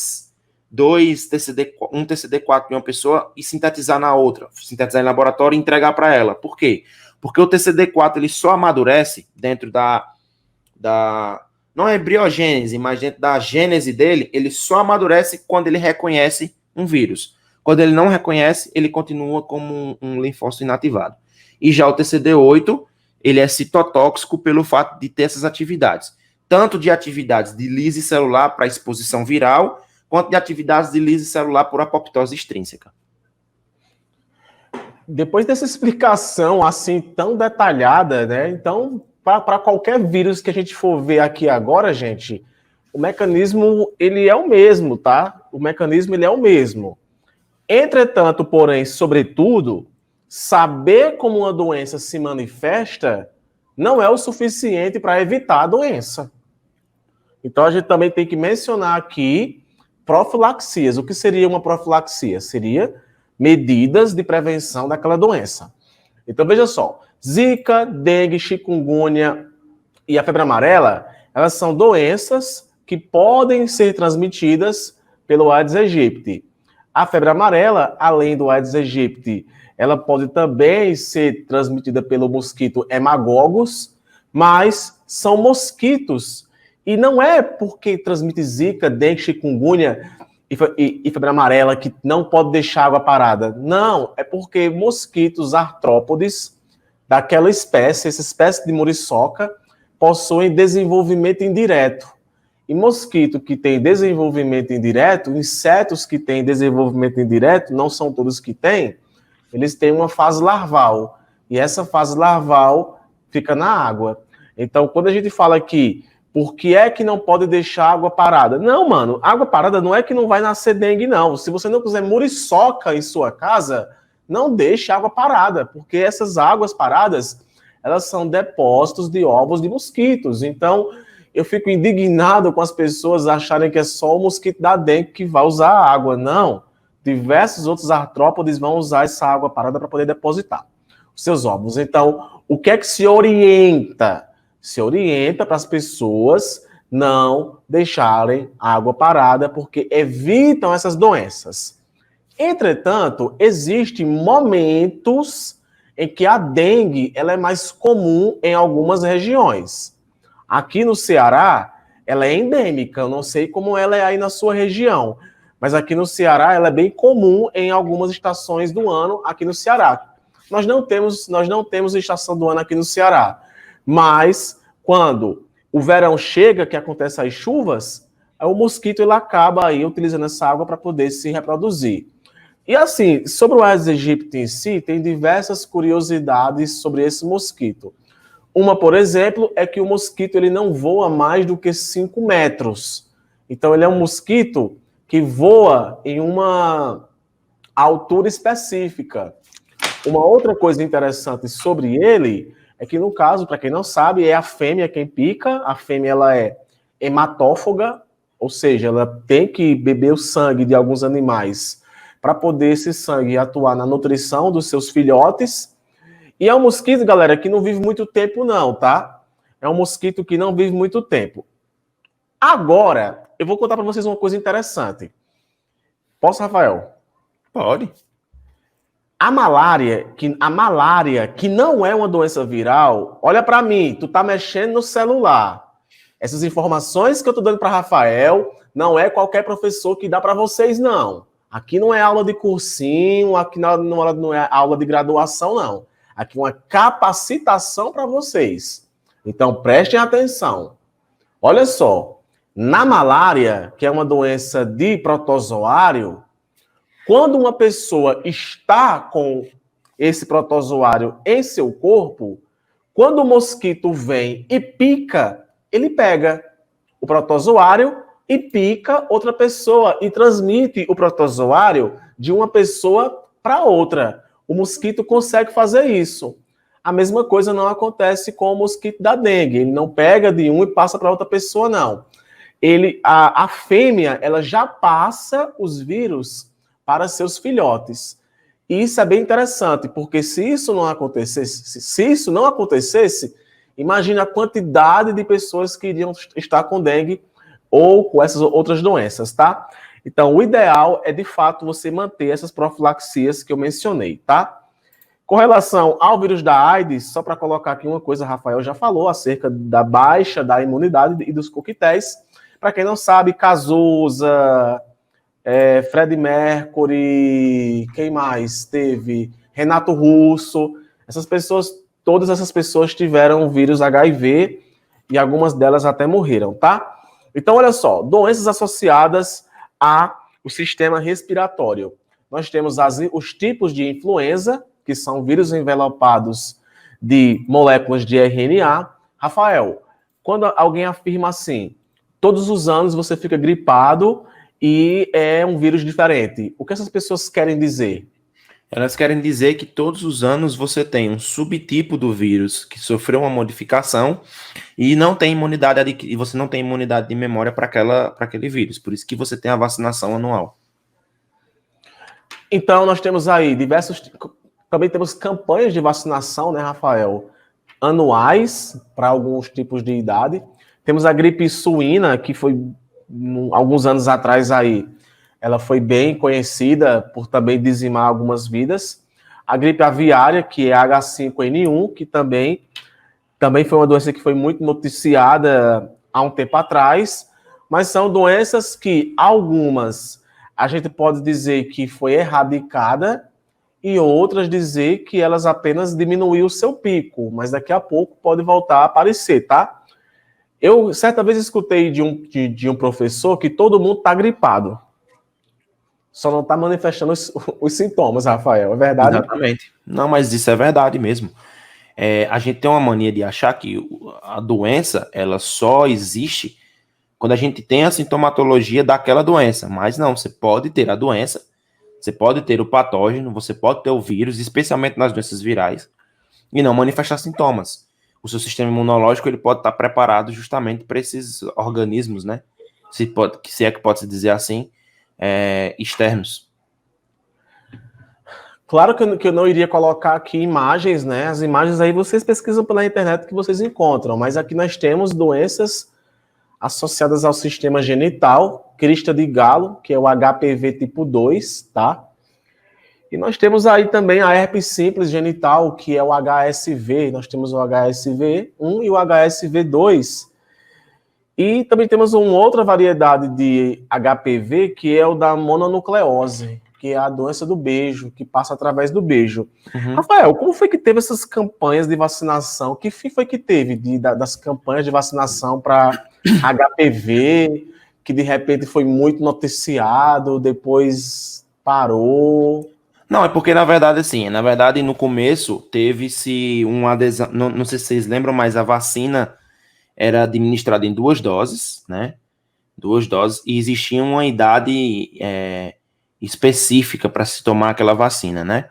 Speaker 2: TCD4 de uma pessoa e sintetizar na outra, sintetizar em laboratório e entregar para ela. Por quê? Porque o TCD4 ele só amadurece dentro não é embriogênese, mas dentro da gênese dele, ele só amadurece quando ele reconhece um vírus. Quando ele não reconhece, ele continua como um linfócito inativado. E já o TCD8, ele é citotóxico pelo fato de ter essas atividades. Tanto de atividades de lise celular para exposição viral, quanto de atividades de lise celular por apoptose extrínseca.
Speaker 1: Depois dessa explicação assim tão detalhada, né? Então, para qualquer vírus que a gente for ver aqui agora, gente, o mecanismo ele é o mesmo, tá? O mecanismo ele é o mesmo. Entretanto, porém, sobretudo, saber como uma doença se manifesta não é o suficiente para evitar a doença. Então, a gente também tem que mencionar aqui profilaxias. O que seria uma profilaxia? Seria medidas de prevenção daquela doença. Então, veja só, Zika, dengue, chikungunya e a febre amarela, elas são doenças que podem ser transmitidas pelo Aedes aegypti. A febre amarela, além do Aedes aegypti, ela pode também ser transmitida pelo mosquito hemagogos, mas são mosquitos E não é porque transmite zika, dengue, chikungunya e febre amarela que não pode deixar água parada. Não, é porque mosquitos artrópodes daquela espécie, essa espécie de muriçoca, possuem desenvolvimento indireto. E mosquito que tem desenvolvimento indireto, insetos que têm desenvolvimento indireto, não são todos que têm, eles têm uma fase larval. E essa fase larval fica na água. Então, quando a gente fala aqui, por que é que não pode deixar água parada? Não, mano, água parada não é que não vai nascer dengue, não. Se você não quiser muriçoca em sua casa, não deixe água parada, porque essas águas paradas, elas são depósitos de ovos de mosquitos. Então, eu fico indignado com as pessoas acharem que é só o mosquito da dengue que vai usar a água. Não. Diversos outros artrópodes vão usar essa água parada para poder depositar os seus ovos. Então, o que é que se orienta? Se orienta para as pessoas não deixarem água parada, porque evitam essas doenças. Entretanto, existem momentos em que a dengue ela é mais comum em algumas regiões. Aqui no Ceará, ela é endêmica, eu não sei como ela é aí na sua região, mas aqui no Ceará ela é bem comum em algumas estações do ano aqui no Ceará. Nós não temos estação do ano aqui no Ceará, mas quando o verão chega, que acontece as chuvas, o mosquito ele acaba aí utilizando essa água para poder se reproduzir. E assim, sobre o Aedes aegypti em si, tem diversas curiosidades sobre esse mosquito. Uma, por exemplo, é que o mosquito ele não voa mais do que 5 metros. Então, ele é um mosquito que voa em uma altura específica. Uma outra coisa interessante sobre ele é que, no caso, para quem não sabe, é a fêmea quem pica. A fêmea ela é hematófaga, ou seja, ela tem que beber o sangue de alguns animais para poder esse sangue atuar na nutrição dos seus filhotes. E é um mosquito, galera, que não vive muito tempo não, tá? É um mosquito que não vive muito tempo. Agora, eu vou contar para vocês uma coisa interessante. Posso, Rafael?
Speaker 2: Pode.
Speaker 1: A malária, que não é uma doença viral, olha para mim, tu tá mexendo no celular. Essas informações que eu tô dando para Rafael, não é qualquer professor que dá para vocês, não. Aqui não é aula de cursinho, aqui não é aula de graduação, não. Aqui é uma capacitação para vocês. Então, prestem atenção. Olha só, na malária, que é uma doença de protozoário, quando uma pessoa está com esse protozoário em seu corpo, quando o mosquito vem e pica, ele pega o protozoário e pica outra pessoa e transmite o protozoário de uma pessoa para outra. O mosquito consegue fazer isso. A mesma coisa não acontece com o mosquito da dengue. Ele não pega de um e passa para outra pessoa, não. A fêmea, ela já passa os vírus para seus filhotes. E isso é bem interessante, porque se isso não acontecesse, imagina a quantidade de pessoas que iriam estar com dengue ou com essas outras doenças, tá? Então, o ideal é, de fato, você manter essas profilaxias que eu mencionei, tá? Com relação ao vírus da AIDS, só para colocar aqui uma coisa, Rafael já falou acerca da baixa da imunidade e dos coquetéis. Para quem não sabe, Cazuza, Freddie Mercury, quem mais teve? Renato Russo, todas essas pessoas tiveram o vírus HIV e algumas delas até morreram, tá? Então, olha só, doenças associadas ao sistema respiratório. Nós temos os tipos de influenza, que são vírus envelopados de moléculas de RNA. Rafael, quando alguém afirma assim, todos os anos você fica gripado e é um vírus diferente, o que essas pessoas querem dizer?
Speaker 2: Elas querem dizer que todos os anos você tem um subtipo do vírus que sofreu uma modificação e não tem imunidade e você não tem imunidade de memória para aquele vírus. Por isso que você tem a vacinação anual.
Speaker 1: Então, nós temos aí também temos campanhas de vacinação, né, Rafael? Anuais para alguns tipos de idade. Temos a gripe suína, que foi alguns anos atrás aí. Ela foi bem conhecida por também dizimar algumas vidas. A gripe aviária, que é H5N1, que também foi uma doença que foi muito noticiada há um tempo atrás, mas são doenças que algumas a gente pode dizer que foi erradicada e outras dizer que elas apenas diminuíram o seu pico, mas daqui a pouco pode voltar a aparecer, tá? Eu certa vez escutei de um professor que todo mundo está gripado. Só não está manifestando os sintomas, Rafael, é verdade?
Speaker 2: Exatamente. Não, mas isso é verdade mesmo. A gente tem uma mania de achar que a doença, ela só existe quando a gente tem a sintomatologia daquela doença. Mas não, você pode ter a doença, você pode ter o patógeno, você pode ter o vírus, especialmente nas doenças virais, e não manifestar sintomas. O seu sistema imunológico, ele pode estar preparado justamente para esses organismos, né? Se é que pode se dizer assim, externos.
Speaker 1: Claro que eu não iria colocar aqui imagens, né? As imagens aí vocês pesquisam pela internet que vocês encontram, mas aqui nós temos doenças associadas ao sistema genital, crista de galo, que é o HPV tipo 2, tá? E nós temos aí também a herpes simples genital, que é o HSV. Nós temos o HSV1 e o HSV2. E também temos uma outra variedade de HPV, que é o da mononucleose, que é a doença do beijo, que passa através do beijo.
Speaker 2: Uhum.
Speaker 1: Rafael, como foi que teve essas campanhas de vacinação? Que fim foi que teve das campanhas de vacinação para HPV, que de repente foi muito noticiado, depois parou?
Speaker 2: Não, é porque, na verdade, no começo teve-se uma adesão, não sei se vocês lembram, mas a vacina era administrada em 2 doses, né? 2 doses, e existia uma idade específica para se tomar aquela vacina, né?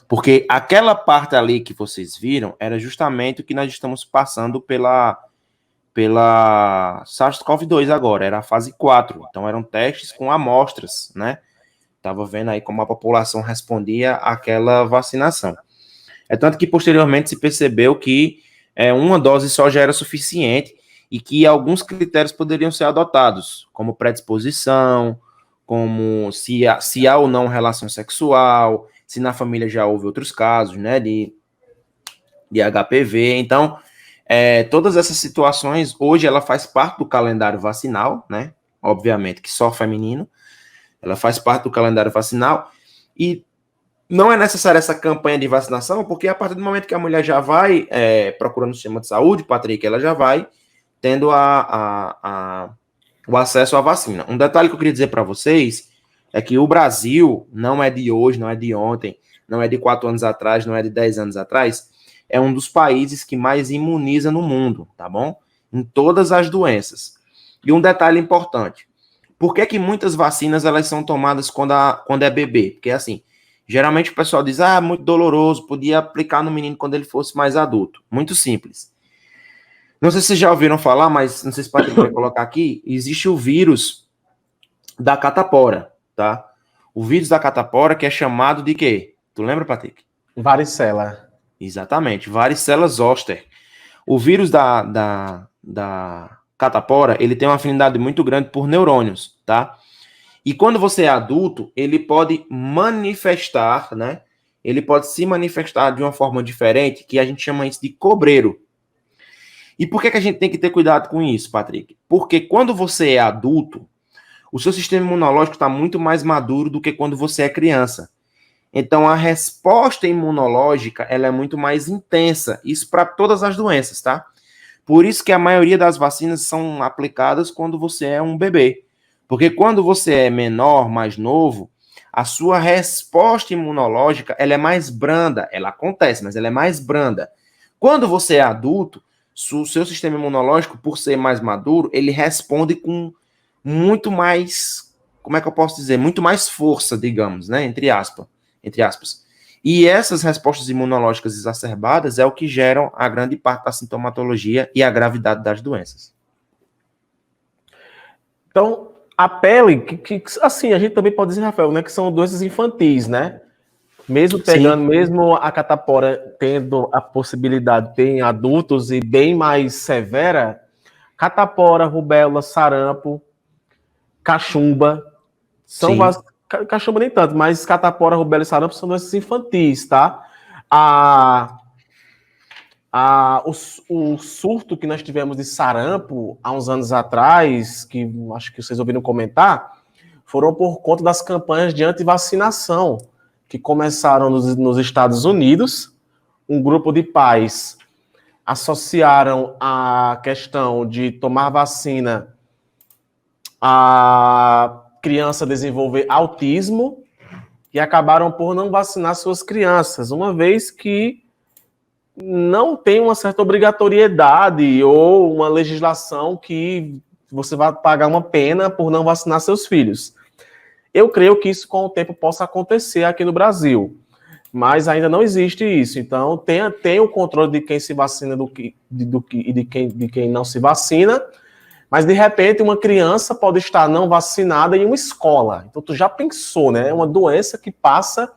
Speaker 2: Porque aquela parte ali que vocês viram era justamente o que nós estamos passando pela SARS-CoV-2 agora, era a fase 4. Então eram testes com amostras, né? Estava vendo aí como a população respondia àquela vacinação. É tanto que posteriormente se percebeu que uma dose só já era suficiente e que alguns critérios poderiam ser adotados, como predisposição, como se há ou não relação sexual, se na família já houve outros casos, né, de HPV. Então, todas essas situações, hoje ela faz parte do calendário vacinal, né, obviamente que só feminino, ela faz parte do calendário vacinal e não é necessária essa campanha de vacinação, porque a partir do momento que a mulher já vai procurando o sistema de saúde, Patrick, ela já vai tendo o acesso à vacina. Um detalhe que eu queria dizer para vocês é que o Brasil não é de hoje, não é de ontem, não é de 4 anos atrás, não é de 10 anos atrás, é um dos países que mais imuniza no mundo, tá bom? Em todas as doenças. E um detalhe importante, por que que muitas vacinas elas são tomadas quando é bebê? Porque assim, geralmente o pessoal diz, muito doloroso, podia aplicar no menino quando ele fosse mais adulto. Muito simples. Não sei se vocês já ouviram falar, mas não sei se o Patrick vai colocar aqui, existe o vírus da catapora, tá? O vírus da catapora que é chamado de quê? Tu lembra, Patrick?
Speaker 1: Varicela.
Speaker 2: Exatamente, varicela zoster. O vírus da catapora, ele tem uma afinidade muito grande por neurônios, tá? E quando você é adulto, ele pode manifestar, né? Ele pode se manifestar de uma forma diferente, que a gente chama isso de cobreiro. E por que a gente tem que ter cuidado com isso, Patrick? Porque quando você é adulto, o seu sistema imunológico está muito mais maduro do que quando você é criança. Então, a resposta imunológica, ela é muito mais intensa. Isso para todas as doenças, tá? Por isso que a maioria das vacinas são aplicadas quando você é um bebê. Porque quando você é menor, mais novo, a sua resposta imunológica, ela é mais branda. Ela acontece, mas ela é mais branda. Quando você é adulto, o seu sistema imunológico, por ser mais maduro, ele responde com muito mais, como é que eu posso dizer? Muito mais força, digamos, né? Entre aspas. E essas respostas imunológicas exacerbadas é o que geram a grande parte da sintomatologia e a gravidade das doenças.
Speaker 1: Então, a pele, assim, a gente também pode dizer, Rafael, né, que são doenças infantis, né? Mesmo pegando, mesmo a catapora tendo a possibilidade de ter em adultos e bem mais severa, catapora, rubéola, sarampo, cachumba, são cachumba nem tanto, mas catapora, rubéola e sarampo são doenças infantis, tá? O surto que nós tivemos de sarampo há uns anos atrás, que acho que vocês ouviram comentar, foram por conta das campanhas de antivacinação, que começaram nos Estados Unidos. Um grupo de pais associaram a questão de tomar vacina a criança desenvolver autismo e acabaram por não vacinar suas crianças, uma vez que não tem uma certa obrigatoriedade ou uma legislação que você vai pagar uma pena por não vacinar seus filhos. Eu creio que isso com o tempo possa acontecer aqui no Brasil, mas ainda não existe isso. Então, tem o controle de quem se vacina e de quem não se vacina, mas de repente uma criança pode estar não vacinada em uma escola. Então, tu já pensou, né? É uma doença que passa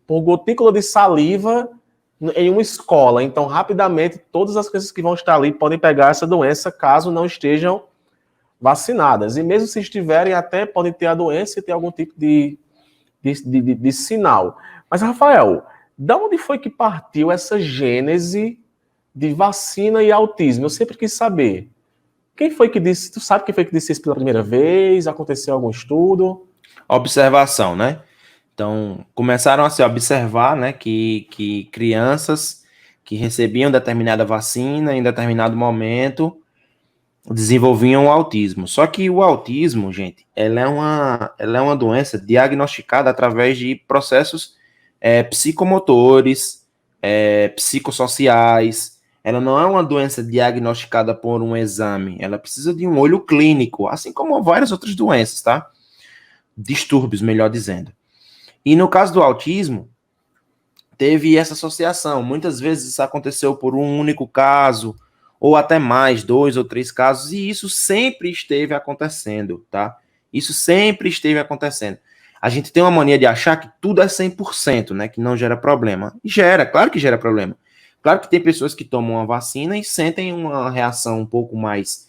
Speaker 1: por gotícula de saliva em uma escola. Então, rapidamente, todas as crianças que vão estar ali podem pegar essa doença caso não estejam vacinadas. E mesmo se estiverem, até podem ter a doença e ter algum tipo de sinal. Mas, Rafael, da onde foi que partiu essa gênese de vacina e autismo? Eu sempre quis saber. Quem foi que disse? Tu sabe quem foi que disse isso pela primeira vez? Aconteceu algum estudo?
Speaker 2: Observação, né? Então, começaram a se observar, né, que crianças que recebiam determinada vacina em determinado momento desenvolviam o autismo. Só que o autismo, gente, ela é uma doença diagnosticada através de processos psicomotores, psicossociais. Ela não é uma doença diagnosticada por um exame. Ela precisa de um olho clínico, assim como várias outras doenças, tá? Distúrbios, melhor dizendo. E no caso do autismo, teve essa associação. Muitas vezes isso aconteceu por um único caso, ou até mais, 2 ou 3 casos, e isso sempre esteve acontecendo, tá? Isso sempre esteve acontecendo. A gente tem uma mania de achar que tudo é 100%, né? Que não gera problema. E gera, claro que gera problema. Claro que tem pessoas que tomam a vacina e sentem uma reação um pouco mais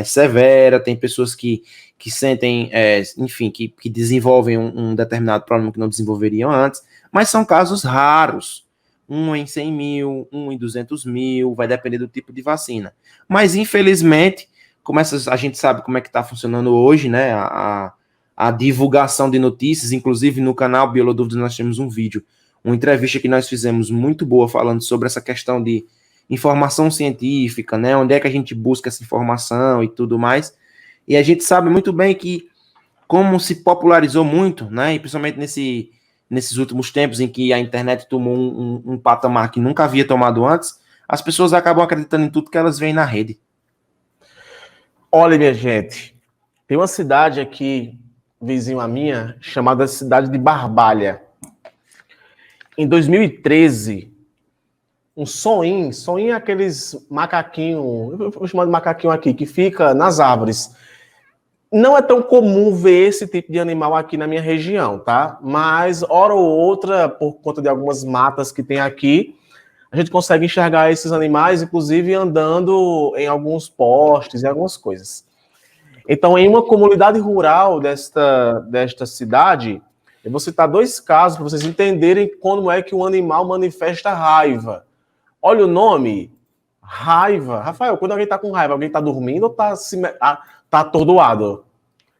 Speaker 2: severa, tem pessoas que sentem, enfim, que desenvolvem um determinado problema que não desenvolveriam antes, mas são casos raros. 1 em 100 mil, 1 em 200 mil, vai depender do tipo de vacina. Mas, infelizmente, a gente sabe como é que está funcionando hoje, né, a divulgação de notícias, inclusive no canal Biolodúvidas nós temos um vídeo, uma entrevista que nós fizemos muito boa falando sobre essa questão de informação científica, né, onde é que a gente busca essa informação e tudo mais, e a gente sabe muito bem que, como se popularizou muito, né, e principalmente nesses últimos tempos em que a internet tomou um patamar que nunca havia tomado antes, as pessoas acabam acreditando em tudo que elas veem na rede.
Speaker 1: Olha, minha gente, tem uma cidade aqui, vizinho a minha, chamada cidade de Barbalha. Em 2013, um soninho é aqueles macaquinhos, eu vou chamar de macaquinho aqui, que fica nas árvores. Não é tão comum ver esse tipo de animal aqui na minha região, tá? Mas, hora ou outra, por conta de algumas matas que tem aqui, a gente consegue enxergar esses animais, inclusive andando em alguns postes e algumas coisas. Então, em uma comunidade rural desta cidade, eu vou citar 2 casos para vocês entenderem como é que o animal manifesta raiva. Olha o nome, raiva. Rafael, quando alguém está com raiva, alguém está dormindo ou está atordoado?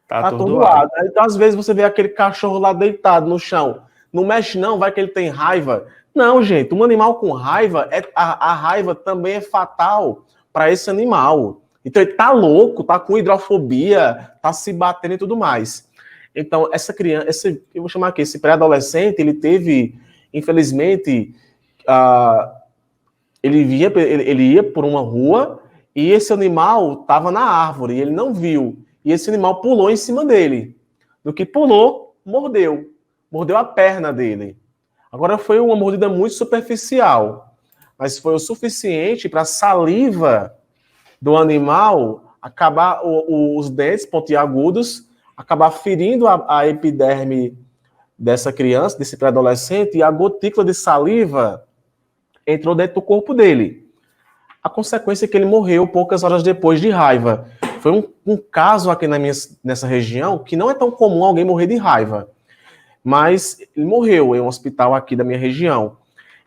Speaker 1: Tá atordoado. Então, às vezes, você vê aquele cachorro lá deitado no chão. Não mexe não, vai que ele tem raiva. Não, gente, um animal com raiva, a raiva também é fatal para esse animal. Então, ele tá louco, tá com hidrofobia, tá se batendo e tudo mais. Então, essa criança, eu vou chamar aqui, esse pré-adolescente, ele teve, infelizmente, ele ia por uma rua e esse animal estava na árvore, e ele não viu. E esse animal pulou em cima dele. No que pulou, mordeu. Mordeu a perna dele. Agora foi uma mordida muito superficial, mas foi o suficiente para a saliva do animal acabar, os dentes pontiagudos, acabar ferindo a epiderme dessa criança, desse pré-adolescente, e a gotícula de saliva entrou dentro do corpo dele. A consequência é que ele morreu poucas horas depois de raiva. Foi um caso aqui nessa região que não é tão comum alguém morrer de raiva. Mas ele morreu em um hospital aqui da minha região.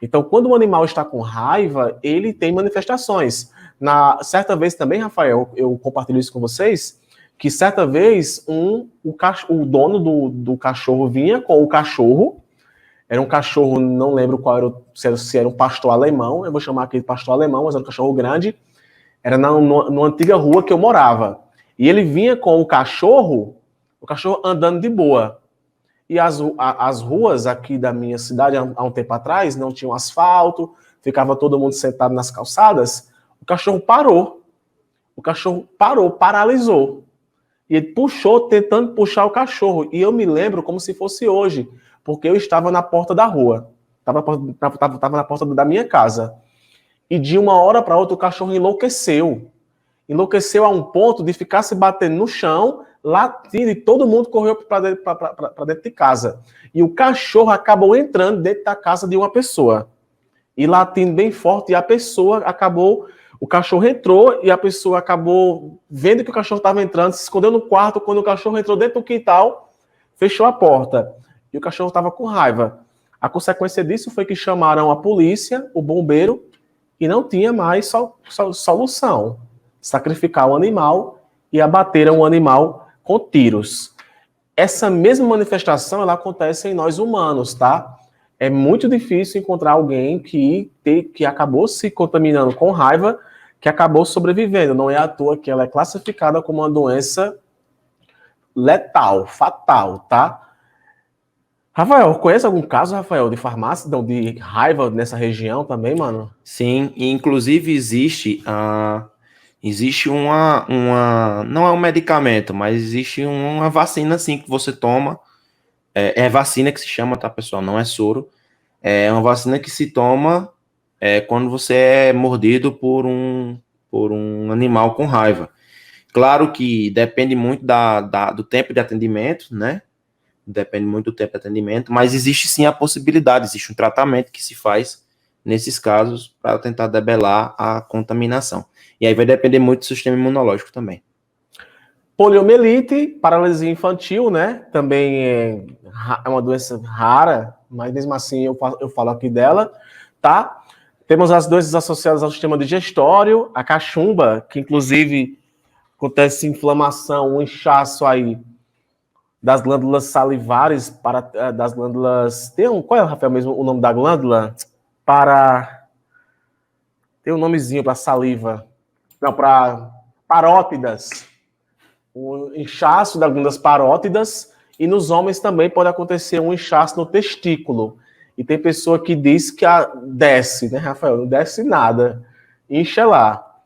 Speaker 1: Então, quando o animal está com raiva, ele tem manifestações. Certa vez também, Rafael, eu compartilho isso com vocês, que certa vez o dono do cachorro vinha com o cachorro, era um cachorro, não lembro qual era, se era um pastor alemão, eu vou chamar aquele pastor alemão, mas era um cachorro grande, era numa antiga rua que eu morava. E ele vinha com o cachorro andando de boa. E as ruas aqui da minha cidade, há um tempo atrás, não tinham asfalto, ficava todo mundo sentado nas calçadas. O cachorro parou. O cachorro parou, paralisou. E ele puxou, tentando puxar o cachorro. E eu me lembro como se fosse hoje, porque eu estava na porta da rua. Estava na porta da minha casa. E de uma hora para outra o cachorro enlouqueceu. Enlouqueceu a um ponto de ficar se batendo no chão, latindo, e todo mundo correu para dentro de casa. E o cachorro acabou entrando dentro da casa de uma pessoa. E latindo bem forte, e a pessoa acabou... O cachorro entrou e a pessoa acabou vendo que o cachorro estava entrando, se escondeu no quarto. Quando o cachorro entrou dentro do quintal, fechou a porta. E o cachorro estava com raiva. A consequência disso foi que chamaram a polícia, o bombeiro, e não tinha mais solução. Sacrificar o animal e abateram o animal com tiros. Essa mesma manifestação, ela acontece em nós humanos, tá? É muito difícil encontrar alguém que acabou se contaminando com raiva, que acabou sobrevivendo. Não é à toa que ela é classificada como uma doença letal, fatal, tá? Rafael, conhece algum caso, Rafael, de farmácia, não, de raiva nessa região também, mano?
Speaker 2: Sim, e inclusive existe não é um medicamento, mas existe uma vacina, assim, que você toma. É vacina que se chama, tá, pessoal? Não é soro. É uma vacina que se toma quando você é mordido por um animal com raiva. Claro que depende muito do tempo de atendimento, né? Depende muito do tempo de atendimento, mas existe sim a possibilidade, existe um tratamento que se faz nesses casos para tentar debelar a contaminação. E aí vai depender muito do sistema imunológico também.
Speaker 1: Poliomielite, paralisia infantil, né? Também é uma doença rara, mas mesmo assim eu falo aqui dela, tá? Temos as doenças associadas ao sistema digestório, a cachumba, que inclusive acontece inflamação, um inchaço aí das glândulas salivares, das glândulas... Qual é, Rafael, mesmo o nome da glândula? Tem um nomezinho para saliva. Não, para parótidas. O inchaço das glândulas parótidas, e nos homens também pode acontecer um inchaço no testículo. E tem pessoa que diz que desce, né, Rafael? Não desce nada. Incha lá.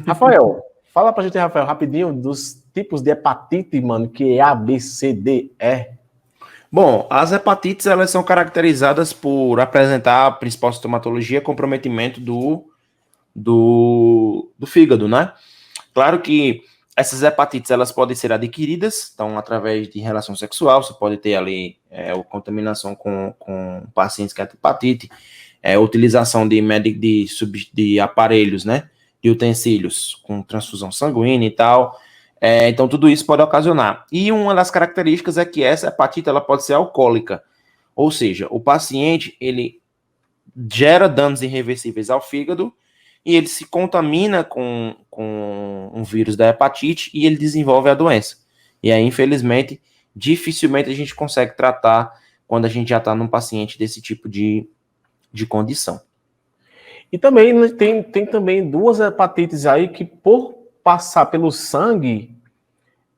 Speaker 1: Rafael, fala pra gente, Rafael, rapidinho, dos tipos de hepatite, mano, que é A, B, C, D, E.
Speaker 2: Bom, as hepatites, elas são caracterizadas por apresentar a principal sintomatologia, comprometimento do fígado, né? Claro que essas hepatites, elas podem ser adquiridas, então, através de relação sexual, você pode ter ali contaminação com pacientes que têm hepatite, utilização de aparelhos, né, de utensílios com transfusão sanguínea e tal, então tudo isso pode ocasionar. E uma das características é que essa hepatite, ela pode ser alcoólica, ou seja, o paciente, ele gera danos irreversíveis ao fígado, e ele se contamina com um vírus da hepatite e ele desenvolve a doença. E aí, infelizmente, dificilmente a gente consegue tratar quando a gente já está num paciente desse tipo de condição.
Speaker 1: E também tem também duas hepatites aí que, por passar pelo sangue,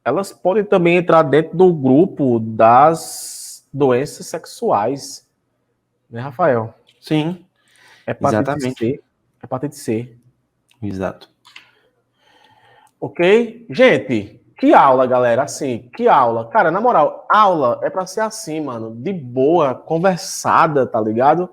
Speaker 1: elas podem também entrar dentro do grupo das doenças sexuais. Né, Rafael?
Speaker 2: Sim,
Speaker 1: Hepatite
Speaker 2: exatamente.
Speaker 1: C. Hepatite C.
Speaker 2: Exato.
Speaker 1: Ok? Gente, que aula, galera. Assim, que aula. Cara, na moral, aula é pra ser assim, mano. De boa, conversada, tá ligado?